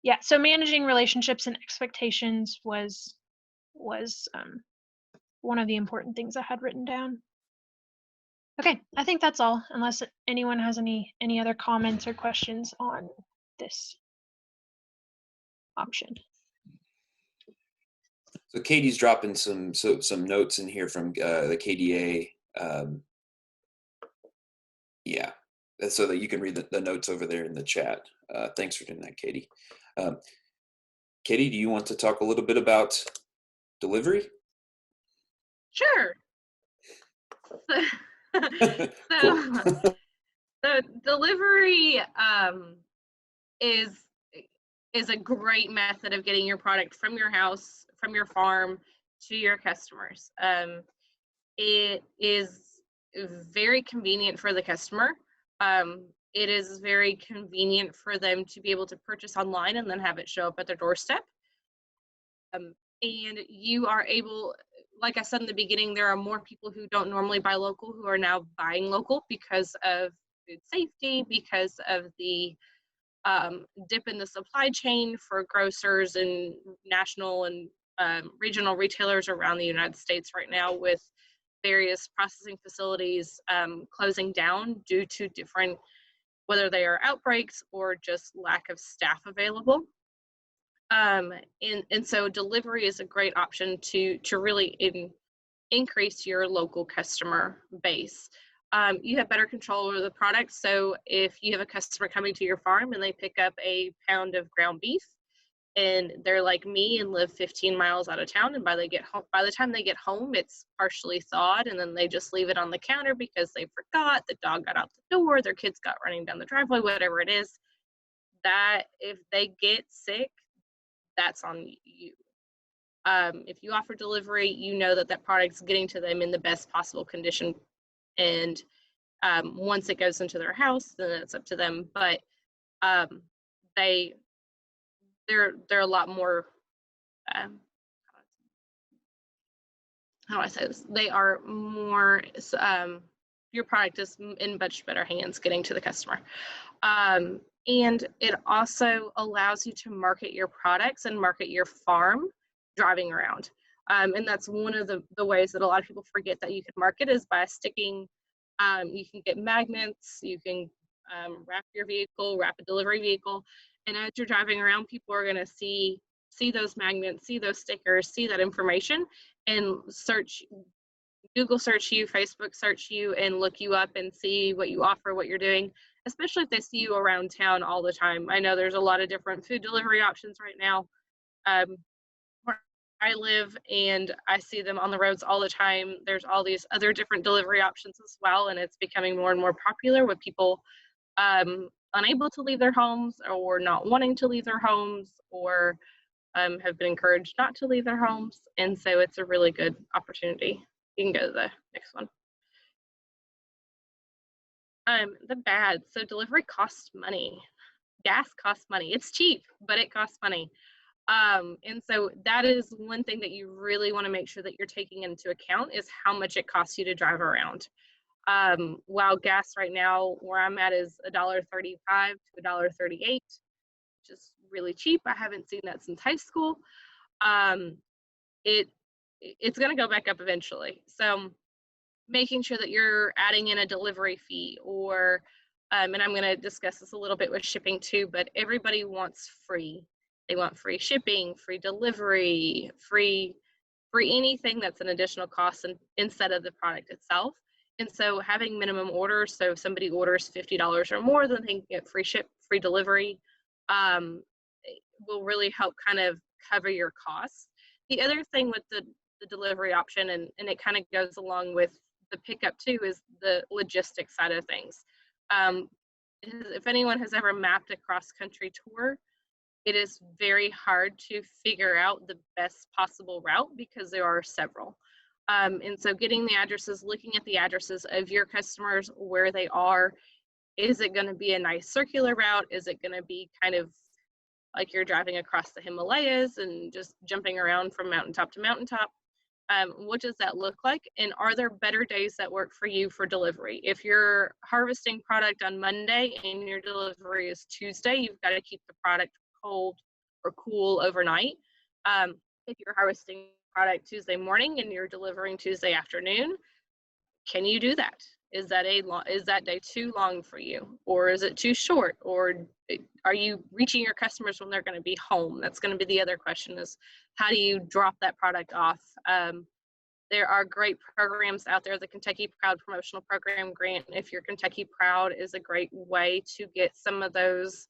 Yeah, so managing relationships and expectations was one of the important things I had written down. Okay, I think that's all, unless anyone has any other comments or questions on this option. So Katie's dropping some notes in here from the KDA. Yeah, so that you can read the notes over there in the chat. Thanks for doing that, Katie. Katie, do you want to talk a little bit about delivery? Sure. So delivery is a great method of getting your product from your house, from your farm, to your customers. It is very convenient for the customer. It is very convenient for them to be able to purchase online and then have it show up at their doorstep. And you are able, like I said in the beginning, there are more people who don't normally buy local who are now buying local because of food safety, because of the dip in the supply chain for grocers and national and regional retailers around the United States right now, with various processing facilities closing down due to different, whether they are outbreaks or just lack of staff available. And so delivery is a great option to really increase your local customer base. You have better control over the product. So if you have a customer coming to your farm and they pick up a pound of ground beef, and they're like me and live 15 miles out of town, and by the time they get home, it's partially thawed, and then they just leave it on the counter because they forgot, the dog got out the door, their kids got running down the driveway, whatever it is, that if they get sick, that's on you. If you offer delivery, you know that product's getting to them in the best possible condition, and once it goes into their house, then it's up to them. But they're a lot more, how do I say this? They are more, your product is in much better hands getting to the customer. And it also allows you to market your products and market your farm driving around. And that's one of the ways that a lot of people forget that you can market, is by sticking, you can get magnets, you can wrap your vehicle, wrap a delivery vehicle, and as you're driving around, people are going to see those magnets, see those stickers, see that information, and Google search you, Facebook search you, and look you up and see what you offer, what you're doing, especially if they see you around town all the time. I know there's a lot of different food delivery options right now where I live, and I see them on the roads all the time. There's all these other different delivery options as well, and it's becoming more and more popular with people unable to leave their homes, or not wanting to leave their homes, or have been encouraged not to leave their homes. And so it's a really good opportunity. You can go to the next one. The bad. So delivery costs money. Gas costs money. It's cheap, but it costs money. And so that is one thing that you really want to make sure that you're taking into account, is how much it costs you to drive around. While gas right now where I'm at is $1.35 to $1.38, which is really cheap. I haven't seen that since high school. It's going to go back up eventually. So making sure that you're adding in a delivery fee, or and I'm going to discuss this a little bit with shipping too, but everybody wants free. They want free shipping, free delivery, free anything that's an additional cost instead of the product itself. And so having minimum orders, so if somebody orders $50 or more, then they can get free delivery, um, will really help kind of cover your costs. The other thing with the delivery option, and it kind of goes along with the pickup too, is the logistics side of things. Um, if anyone has ever mapped a cross-country tour, it is very hard to figure out the best possible route because there are several. And so getting the addresses, looking at the addresses of your customers, where they are, is it going to be a nice circular route? Is it going to be kind of like you're driving across the Himalayas and just jumping around from mountaintop to mountaintop? What does that look like? And are there better days that work for you for delivery? If you're harvesting product on Monday and your delivery is Tuesday, you've got to keep the product cold or cool overnight. If you're harvesting product Tuesday morning and you're delivering Tuesday afternoon, can you do that? Is that day too long for you, or is it too short, or are you reaching your customers when they're going to be home? That's going to be the other question, is how do you drop that product off? There are great programs out there. The Kentucky Proud Promotional Program grant, if you're Kentucky Proud, is a great way to get some of those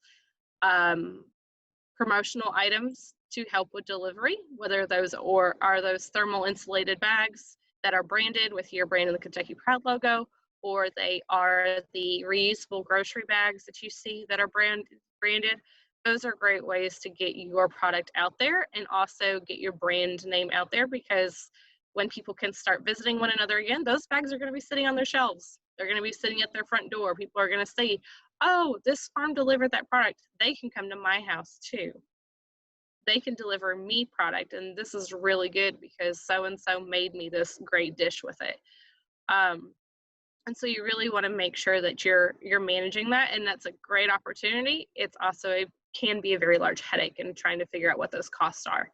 promotional items to help with delivery, whether those are those thermal insulated bags that are branded with your brand and the Kentucky Proud logo, or they are the reusable grocery bags that you see that are branded. Those are great ways to get your product out there and also get your brand name out there, because when people can start visiting one another again, those bags are going to be sitting on their shelves. They're going to be sitting at their front door. People are going to see, oh, this farm delivered that product. They can come to my house too. They can deliver me product, and this is really good because so-and-so made me this great dish with it. And so you really want to make sure that you're managing that, and that's a great opportunity. It's also can be a very large headache in trying to figure out what those costs are.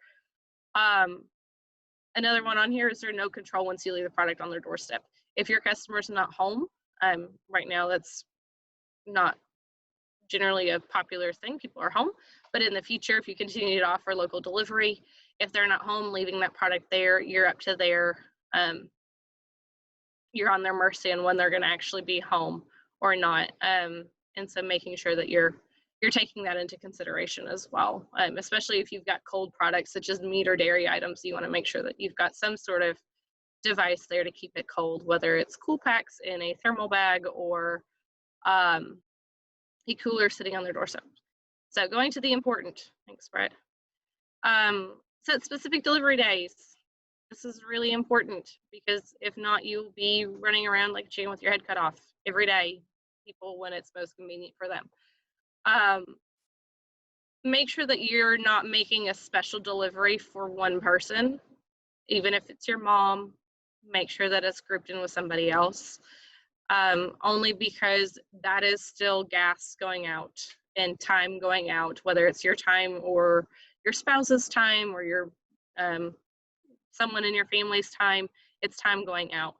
Another one on here is there no control once you leave the product on their doorstep. If your customer's not home, right now that's not generally a popular thing. People are home, but in the future, if you continue to offer local delivery, if they're not home, leaving that product there, you're up to you're on their mercy on when they're going to actually be home or not. And so making sure that you're taking that into consideration as well, especially if you've got cold products such as meat or dairy items. You want to make sure that you've got some sort of device there to keep it cold, whether it's cool packs in a thermal bag or a cooler sitting on their doorstep. So going to the important, thanks, Brett. Set specific delivery days. This is really important because if not, you'll be running around like a chicken with your head cut off every day, people, when it's most convenient for them. Make sure that you're not making a special delivery for one person, even if it's your mom. Make sure that it's grouped in with somebody else, only because that is still gas going out and time going out, whether it's your time or your spouse's time or your someone in your family's time. It's time going out.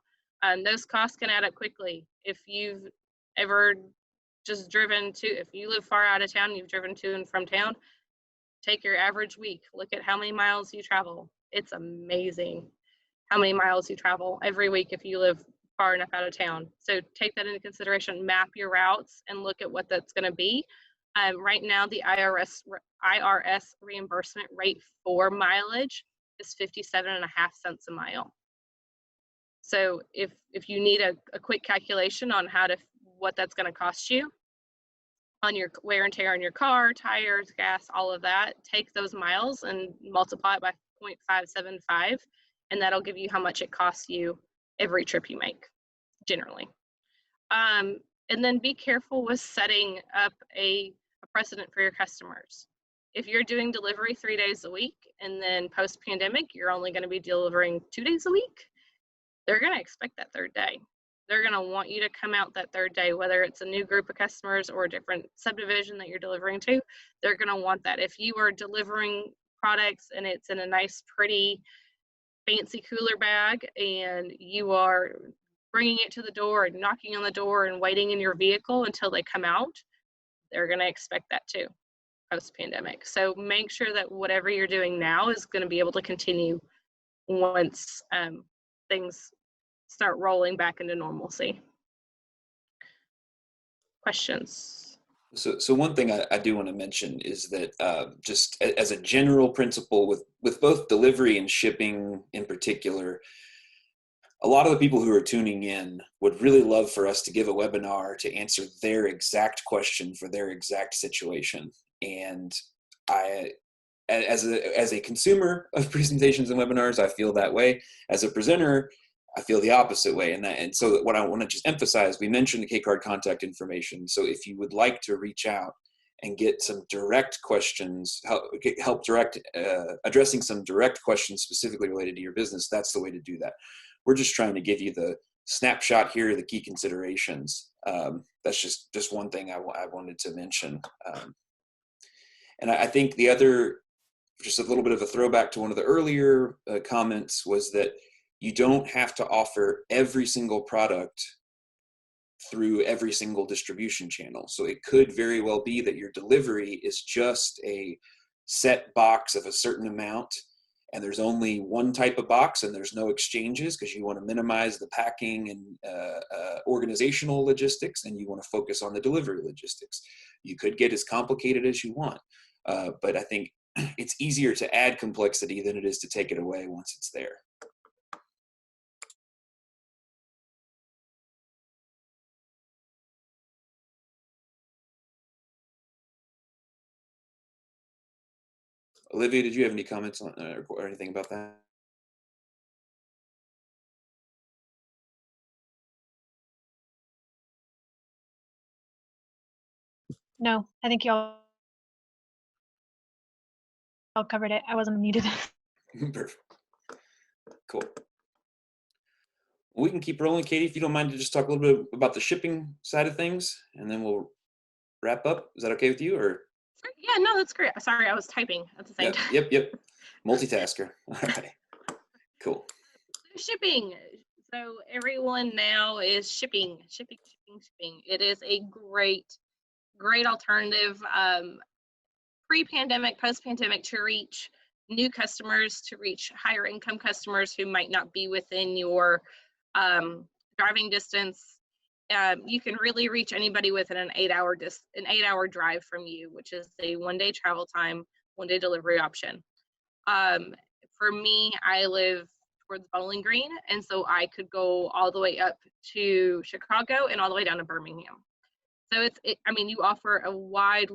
Those costs can add up quickly. If you've ever just driven to, if you live far out of town, you've driven to and from town, take your average week, look at how many miles you travel. It's amazing how many miles you travel every week if you live far enough out of town. So take that into consideration, map your routes and look at what that's going to be. Right now, the IRS reimbursement rate for mileage is 57.5 cents a mile. So if you need a quick calculation on what that's going to cost you on your wear and tear on your car, tires, gas, all of that, take those miles and multiply it by 0.575, and that'll give you how much it costs you every trip you make, generally. And then be careful with setting up a precedent for your customers. If you're doing delivery 3 days a week and then post-pandemic, you're only going to be delivering 2 days a week, they're going to expect that third day. They're going to want you to come out that third day, whether it's a new group of customers or a different subdivision that you're delivering to. They're going to want that. If you are delivering products and it's in a nice, pretty, fancy cooler bag and you are bringing it to the door and knocking on the door and waiting in your vehicle until they come out, they're going to expect that too, post-pandemic. So make sure that whatever you're doing now is going to be able to continue once things start rolling back into normalcy. Questions? So one thing I do want to mention is that just as a general principle with both delivery and shipping in particular, a lot of the people who are tuning in would really love for us to give a webinar to answer their exact question for their exact situation. And as a consumer of presentations and webinars, I feel that way. As a presenter, I feel the opposite way. And so what I want to just emphasize, we mentioned the K-Card contact information. So if you would like to reach out and get some direct questions, help direct addressing some direct questions specifically related to your business, that's the way to do that. We're just trying to give you the snapshot here, the key considerations. That's just one thing I wanted to mention. And I think the other, just a little bit of a throwback to one of the earlier comments, was that you don't have to offer every single product through every single distribution channel. So it could very well be that your delivery is just a set box of a certain amount, and there's only one type of box and there's no exchanges because you want to minimize the packing and organizational logistics, and you want to focus on the delivery logistics. You could get as complicated as you want, but I think it's easier to add complexity than it is to take it away once it's there. Olivia, did you have any comments on or anything about that? No, I think y'all covered it. I wasn't muted. Perfect. Cool. We can keep rolling. Katie, if you don't mind to just talk a little bit about the shipping side of things, and then we'll wrap up. Is that okay with you? Or Yeah, no, that's great. Sorry, I was typing at the same time. Yep. Multitasker. All right. Cool. Shipping. So everyone now is shipping. It is a great alternative, pre-pandemic, post-pandemic, to reach new customers, to reach higher income customers who might not be within your driving distance. You can really reach anybody within an 8-hour drive from you, which is a 1-day travel time, 1-day delivery option. For me, I live towards Bowling Green, and so I could go all the way up to Chicago and all the way down to Birmingham. So I mean, you offer a wide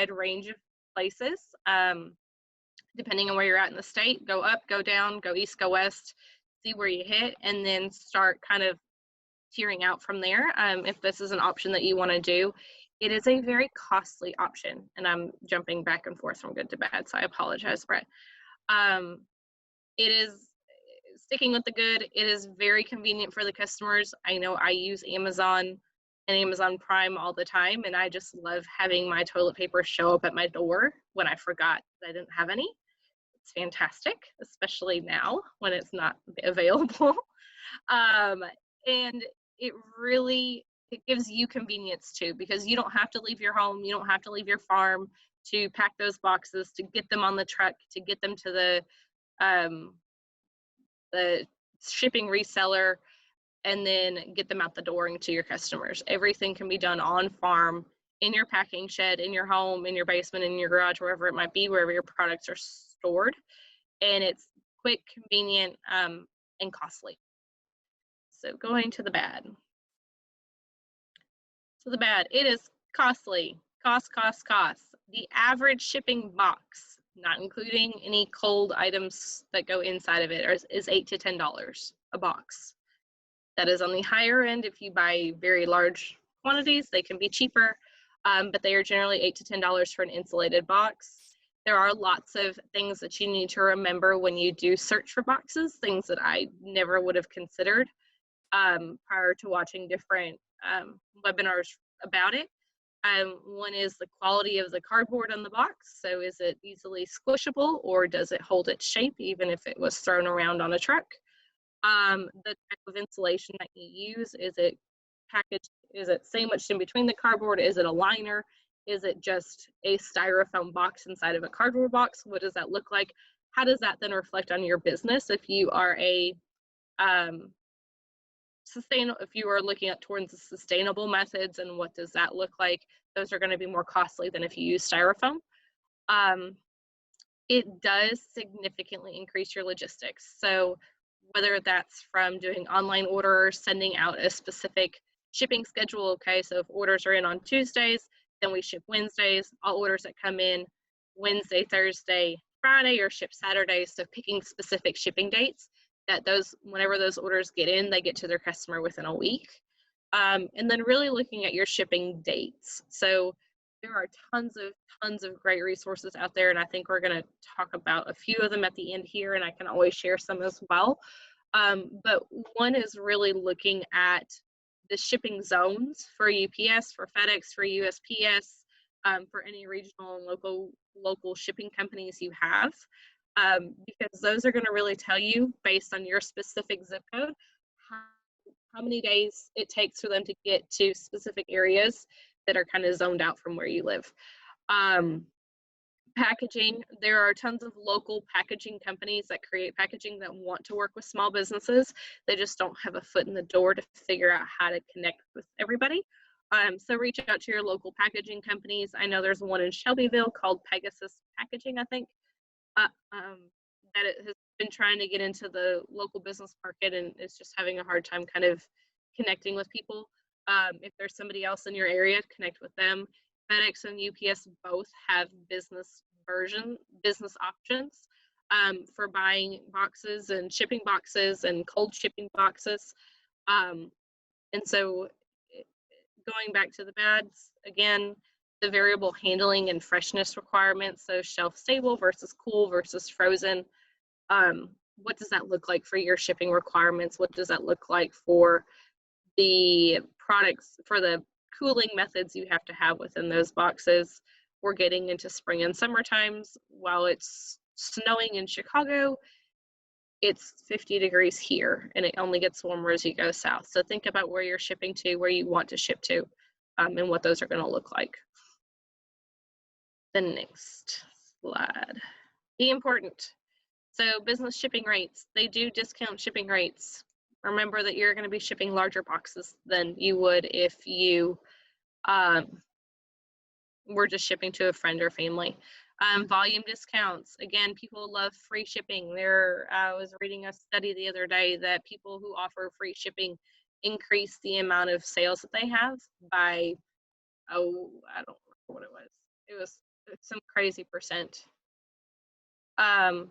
range of places, depending on where you're at in the state. Go up, go down, go east, go west, see where you hit, and then start kind of tiering out from there. If this is an option that you want to do, it is a very costly option, and I'm jumping back and forth from good to bad, so I apologize, Brett. It is, sticking with the good, it is very convenient for the customers. I know I use Amazon and Amazon Prime all the time, and I just love having my toilet paper show up at my door when I forgot that I didn't have any. It's fantastic, especially now when it's not available. And it gives you convenience too, because you don't have to leave your home, you don't have to leave your farm to pack those boxes, to get them on the truck, to get them to the shipping reseller, and then get them out the door and to your customers. Everything can be done on farm, in your packing shed, in your home, in your basement, in your garage, wherever it might be, wherever your products are stored. And it's quick, convenient, and costly. So going to the bad. So the bad, it is costly. Cost. The average shipping box, not including any cold items that go inside of it, is $8 to $10 a box. That is on the higher end. If you buy very large quantities, they can be cheaper, but they are generally $8 to $10 for an insulated box. There are lots of things that you need to remember when you do search for boxes, things that I never would have considered prior to watching different webinars about it. One is the quality of the cardboard on the box. So is it easily squishable, or does it hold its shape even if it was thrown around on a truck? The type of insulation that you use, is it packaged, is it sandwiched in between the cardboard, is it a liner, is it just a styrofoam box inside of a cardboard box? What does that look like? How does that then reflect on your business if you are a if you are looking at towards the sustainable methods and what does that look like, those are going to be more costly than if you use styrofoam. It does significantly increase your logistics. So whether that's from doing online orders, sending out a specific shipping schedule, okay, so if orders are in on Tuesdays, then we ship Wednesdays. All orders that come in Wednesday, Thursday, Friday, or ship Saturdays, so picking specific shipping dates that whenever those orders get in, they get to their customer within a week. And then really looking at your shipping dates. So there are tons of great resources out there, and I think we're going to talk about a few of them at the end here, and I can always share some as well. But one is really looking at the shipping zones for UPS, for FedEx, for USPS, for any regional and local shipping companies you have, because those are going to really tell you, based on your specific zip code, how many days it takes for them to get to specific areas that are kind of zoned out from where you live. Packaging, there are tons of local packaging companies that create packaging that want to work with small businesses. They just don't have a foot in the door to figure out how to connect with everybody. So reach out to your local packaging companies. I know there's one in Shelbyville called Pegasus Packaging, I think, that it has been trying to get into the local business market and is just having a hard time kind of connecting with people. If there's somebody else in your area, connect with them. FedEx and UPS both have business options for buying boxes and shipping boxes and cold shipping boxes. And so going back to the bads, again, the variable handling and freshness requirements, so shelf stable versus cool versus frozen. What does that look like for your shipping requirements? What does that look like for the products, for the cooling methods you have to have within those boxes? We're getting into spring and summer times. While it's snowing in Chicago, it's 50 degrees here, and it only gets warmer as you go south. So think about where you're shipping to, where you want to ship to, and what those are going to look like. The next slide. Be important. So business shipping rates, they do discount shipping rates. Remember that you're going to be shipping larger boxes than you would if you were just shipping to a friend or family. Volume discounts, again, people love free shipping. I was reading a study the other day that people who offer free shipping increase the amount of sales that they have by, I don't remember what it was. It was some crazy percent. 69%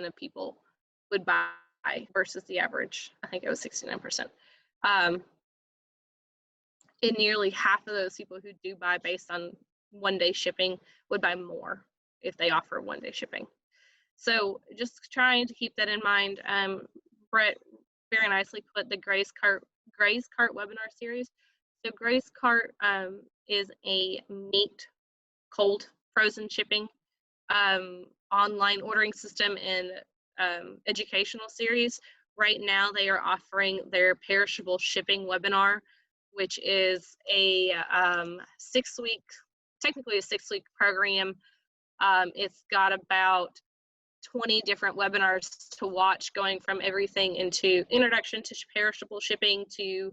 of people would buy versus the average. I think it was 69%. And nearly half of those people who do buy based on one-day shipping would buy more if they offer one-day shipping. So just trying to keep that in mind. Brett very nicely put the Gray's Cart webinar series. So Gray's Cart is a meat cold frozen shipping online ordering system and educational series. Right now they are offering their perishable shipping webinar, which is a 6-week, technically a 6-week program. It's got about 20 different webinars to watch, going from everything into introduction to perishable shipping to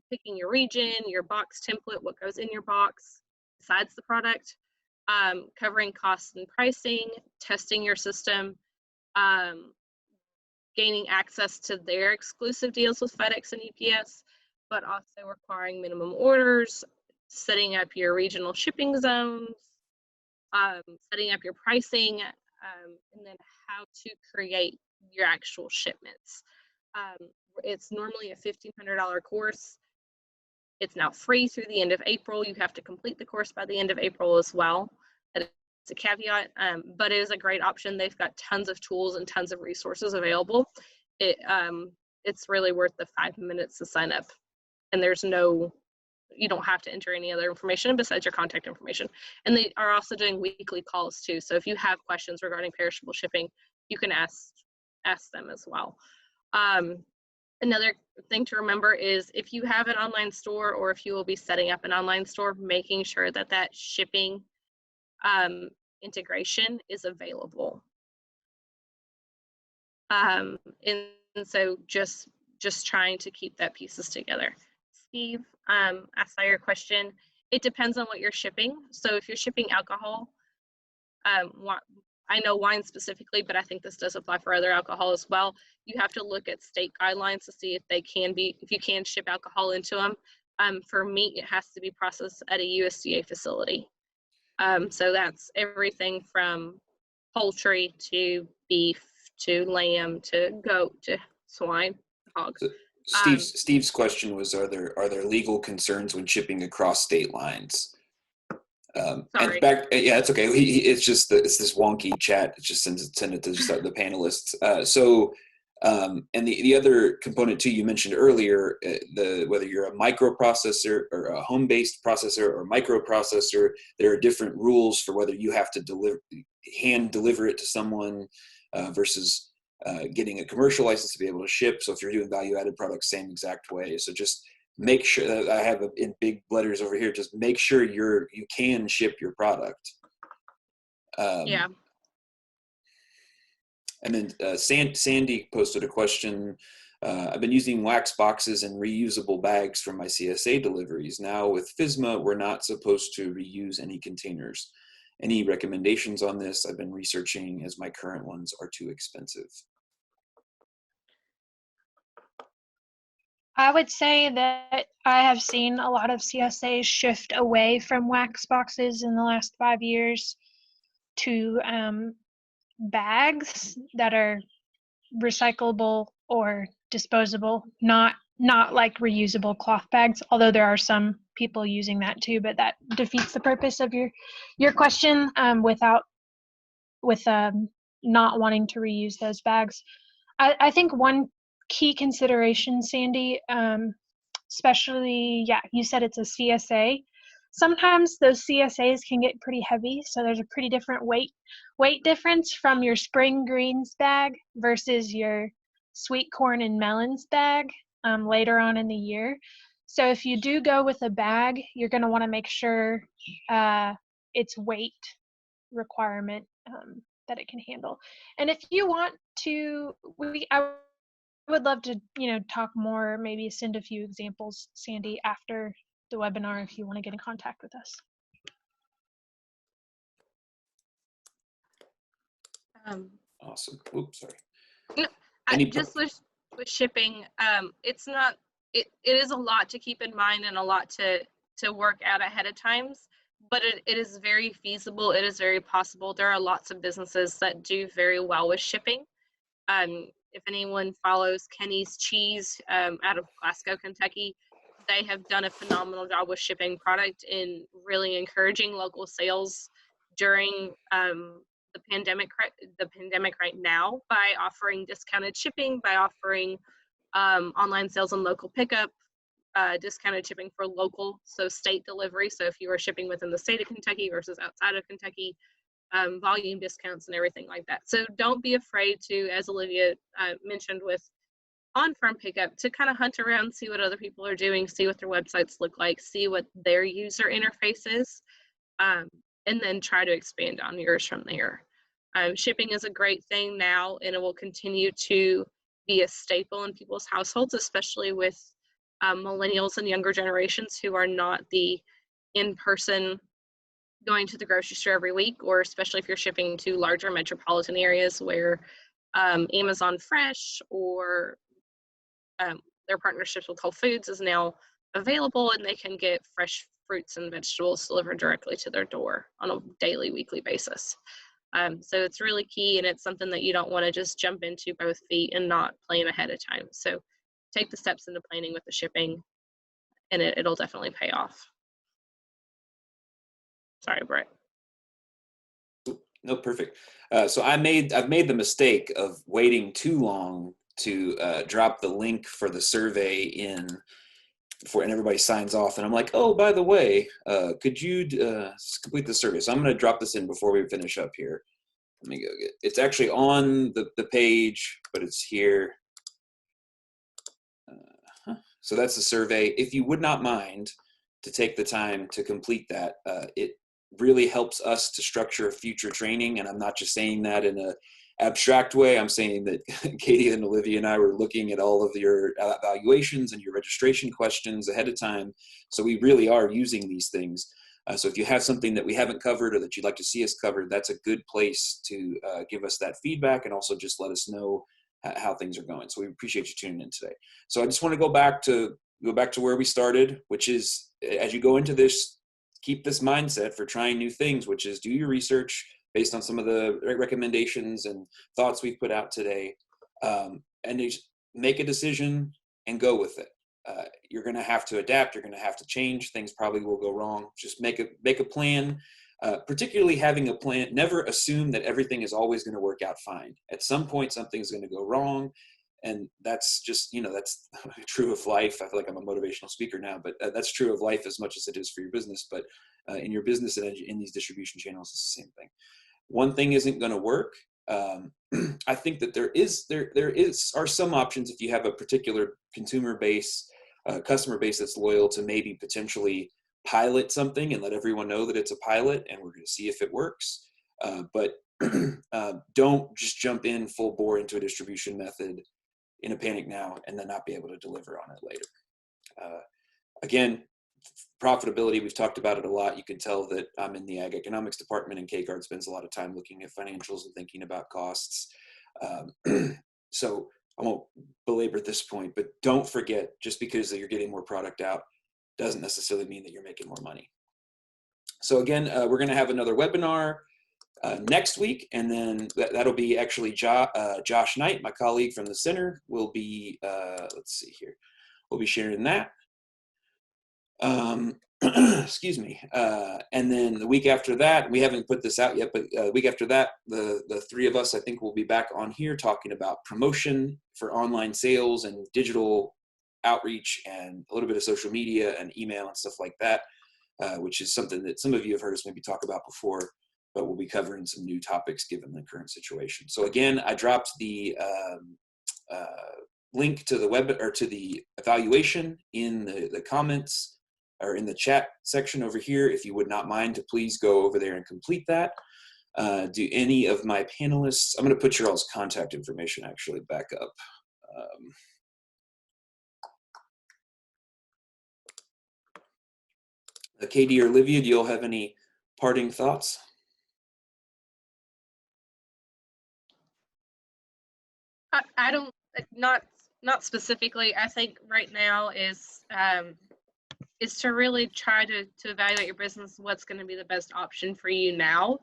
picking your region, your box template, what goes in your box besides the product, covering costs and pricing, testing your system, gaining access to their exclusive deals with FedEx and UPS, but also requiring minimum orders, setting up your regional shipping zones, setting up your pricing, and then how to create your actual shipments. It's normally a $1,500 course. It's now free through the end of April. You have to complete the course by the end of April as well. It's a caveat, but it is a great option. They've got tons of tools and tons of resources available. It's really worth the 5 minutes to sign up. And you don't have to enter any other information besides your contact information. And they are also doing weekly calls too. So if you have questions regarding perishable shipping, you can ask them as well. Another thing to remember is if you have an online store, or if you will be setting up an online store, making sure that that shipping integration is available. And so just trying to keep that pieces together. Steve, asked your question. It depends on what you're shipping. So if you're shipping alcohol, I know wine specifically, but I think this does apply for other alcohol as well. You have to look at state guidelines to see if you can ship alcohol into them. For meat, it has to be processed at a USDA facility. So that's everything from poultry to beef to lamb to goat to swine, hog. So Steve's question was, are there legal concerns when shipping across state lines? Sorry. Yeah, it's okay. It's just it's this wonky chat. It just send it to just the panelists. And the other component too, you mentioned earlier, whether you're a microprocessor or a home-based processor or microprocessor, there are different rules for whether you have to hand deliver it to someone versus getting a commercial license to be able to ship. So if you're doing value-added products, same exact way. So just make sure that I have in big letters over here, just make sure you can ship your product. Yeah. And then Sandy posted a question. I've been using wax boxes and reusable bags for my CSA deliveries. Now with FSMA, we're not supposed to reuse any containers. Any recommendations on this? I've been researching as my current ones are too expensive. I would say that I have seen a lot of CSAs shift away from wax boxes in the last 5 years to bags that are recyclable or disposable, not like reusable cloth bags, although there are some people using that too, but that defeats the purpose of your question with not wanting to reuse those bags. I think one key consideration, Sandy, especially, yeah, you said it's a CSA. Sometimes those CSAs can get pretty heavy, so there's a pretty different weight difference from your spring greens bag versus your sweet corn and melons bag later on in the year. So if you do go with a bag, you're going to want to make sure its weight requirement that it can handle. And if you want to, I would love to, talk more, maybe send a few examples, Sandy, after the webinar if you want to get in contact with us. Awesome. Oops, sorry. Just with shipping, it is a lot to keep in mind and a lot to work out ahead of times, but it is very feasible. It is very possible. There are lots of businesses that do very well with shipping. If anyone follows Kenny's Cheese out of Glasgow, Kentucky, they have done a phenomenal job with shipping product and really encouraging local sales during the pandemic right now by offering discounted shipping, by offering online sales and local pickup, discounted shipping for local, so state delivery. So if you are shipping within the state of Kentucky versus outside of Kentucky, volume discounts and everything like that. So don't be afraid to, as Olivia mentioned with on-farm pickup, to kind of hunt around, see what other people are doing, see what their websites look like, see what their user interface is, and then try to expand on yours from there. Shipping is a great thing now, and it will continue to be a staple in people's households, especially with millennials and younger generations who are not the in-person going to the grocery store every week, or especially if you're shipping to larger metropolitan areas where Amazon Fresh or their partnerships with Whole Foods is now available, and they can get fresh fruits and vegetables delivered directly to their door on a daily, weekly basis. So it's really key, and it's something that you don't want to just jump into both feet and not plan ahead of time. So take the steps into planning with the shipping, and it'll definitely pay off. Sorry, Brett. No, perfect. So I've made the mistake of waiting too long to drop the link for the survey in before, and everybody signs off. And I'm like, oh, by the way, could you complete the survey? So I'm going to drop this in before we finish up here. Let me go get. It's actually on the page, but it's here. So that's the survey. If you would not mind to take the time to complete that, it really helps us to structure future training. And I'm not just saying that in abstract way, I'm saying that Katie and Olivia and I were looking at all of your evaluations and your registration questions ahead of time. So we really are using these things. So if you have something that we haven't covered or that you'd like to see us covered, that's a good place to give us that feedback, and also just let us know how things are going. So we appreciate you tuning in today. So I just want to go back to where we started, which is, as you go into this, keep this mindset for trying new things, which is do your research based on some of the recommendations and thoughts we've put out today, and just make a decision and go with it. You're going to have to adapt. You're going to have to change. Things probably will go wrong. Just make a plan. Particularly having a plan. Never assume that everything is always going to work out fine. At some point, something's going to go wrong, and that's just, that's true of life. I feel like I'm a motivational speaker now, but that's true of life as much as it is for your business. But in your business and in these distribution channels, it's the same thing. One thing isn't going to work. I think that there are some options if you have a particular consumer base, customer base that's loyal, to maybe potentially pilot something and let everyone know that it's a pilot, and we're going to see if it works. But don't just jump in full bore into a distribution method in a panic now and then not be able to deliver on it later. Again, profitability, we've talked about it a lot. You can tell that I'm in the ag economics department, and K-Card spends a lot of time looking at financials and thinking about costs. So I won't belabor this point, but don't forget, just because you're getting more product out doesn't necessarily mean that you're making more money. So again, we're going to have another webinar next week, and then that'll be actually Josh Knight, my colleague from the center, will be, let's see here, we'll be sharing that. Excuse me. And then the week after that, we haven't put this out yet, but the week after that, the three of us, I think, will be back on here talking about promotion for online sales and digital outreach and a little bit of social media and email and stuff like that, which is something that some of you have heard us maybe talk about before, but we'll be covering some new topics given the current situation. So again, I dropped the link to the web, or to the evaluation, in the comments or in the chat section over here. If you would not mind to please go over there and complete that. Do any of my panelists, I'm going to put your all's contact information actually back up. Katie or Olivia, do you all have any parting thoughts? I don't, not specifically. I think right now is to really try to evaluate your business, what's going to be the best option for you now,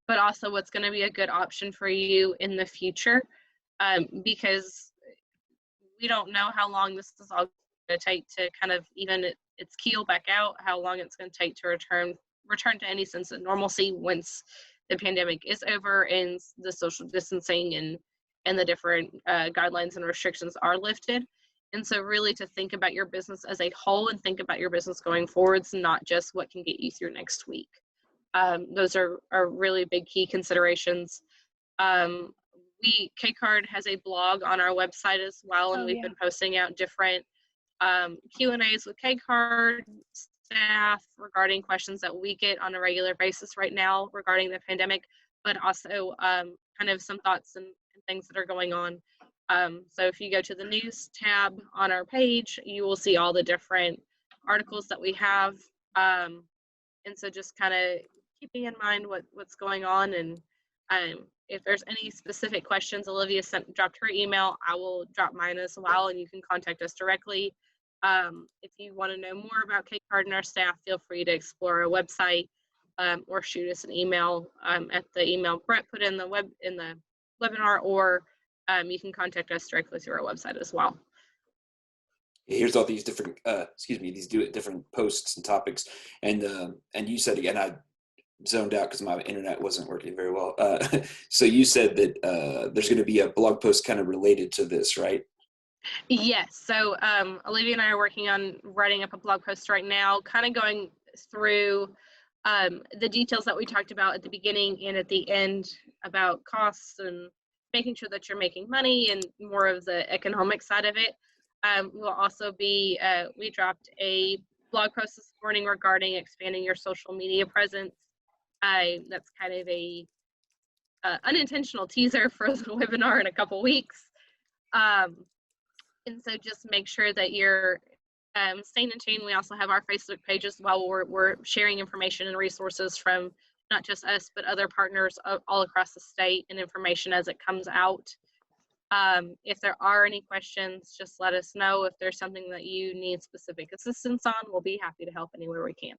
but also what's going to be a good option for you in the future, because we don't know how long this is all going to take to kind of even its keel back out, how long it's going to take to return to any sense of normalcy once the pandemic is over and the social distancing and the different guidelines and restrictions are lifted. And so really to think about your business as a whole and think about your business going forwards, not just what can get you through next week. Those are really big key considerations. K-Card has a blog on our website as well, and we've been posting out different Q&As with K-Card staff regarding questions that we get on a regular basis right now regarding the pandemic, but also kind of some thoughts and things that are going on. So if you go to the news tab on our page, you will see all the different articles that we have. And so just kind of keeping in mind what's going on. And if there's any specific questions, Olivia dropped her email. I will drop mine as well, and you can contact us directly. If you want to know more about K-Card and our staff, feel free to explore our website, or shoot us an email at the email Brett put in the webinar, or you can contact us directly through our website as well. Here's all these different, these different posts and topics, and you said, again, I zoned out because my internet wasn't working very well. So you said that there's going to be a blog post kind of related to this, right? Yes. So Olivia and I are working on writing up a blog post right now, kind of going through the details that we talked about at the beginning and at the end about costs and making sure that you're making money and more of the economic side of it. We'll also be, we dropped a blog post this morning regarding expanding your social media presence. That's kind of a unintentional teaser for the webinar in a couple weeks. And so just make sure that you're staying in tune. We also have our Facebook page as well, where we're sharing information and resources from not just us, but other partners all across the state, and information as it comes out. If there are any questions, just let us know. If there's something that you need specific assistance on, we'll be happy to help anywhere we can.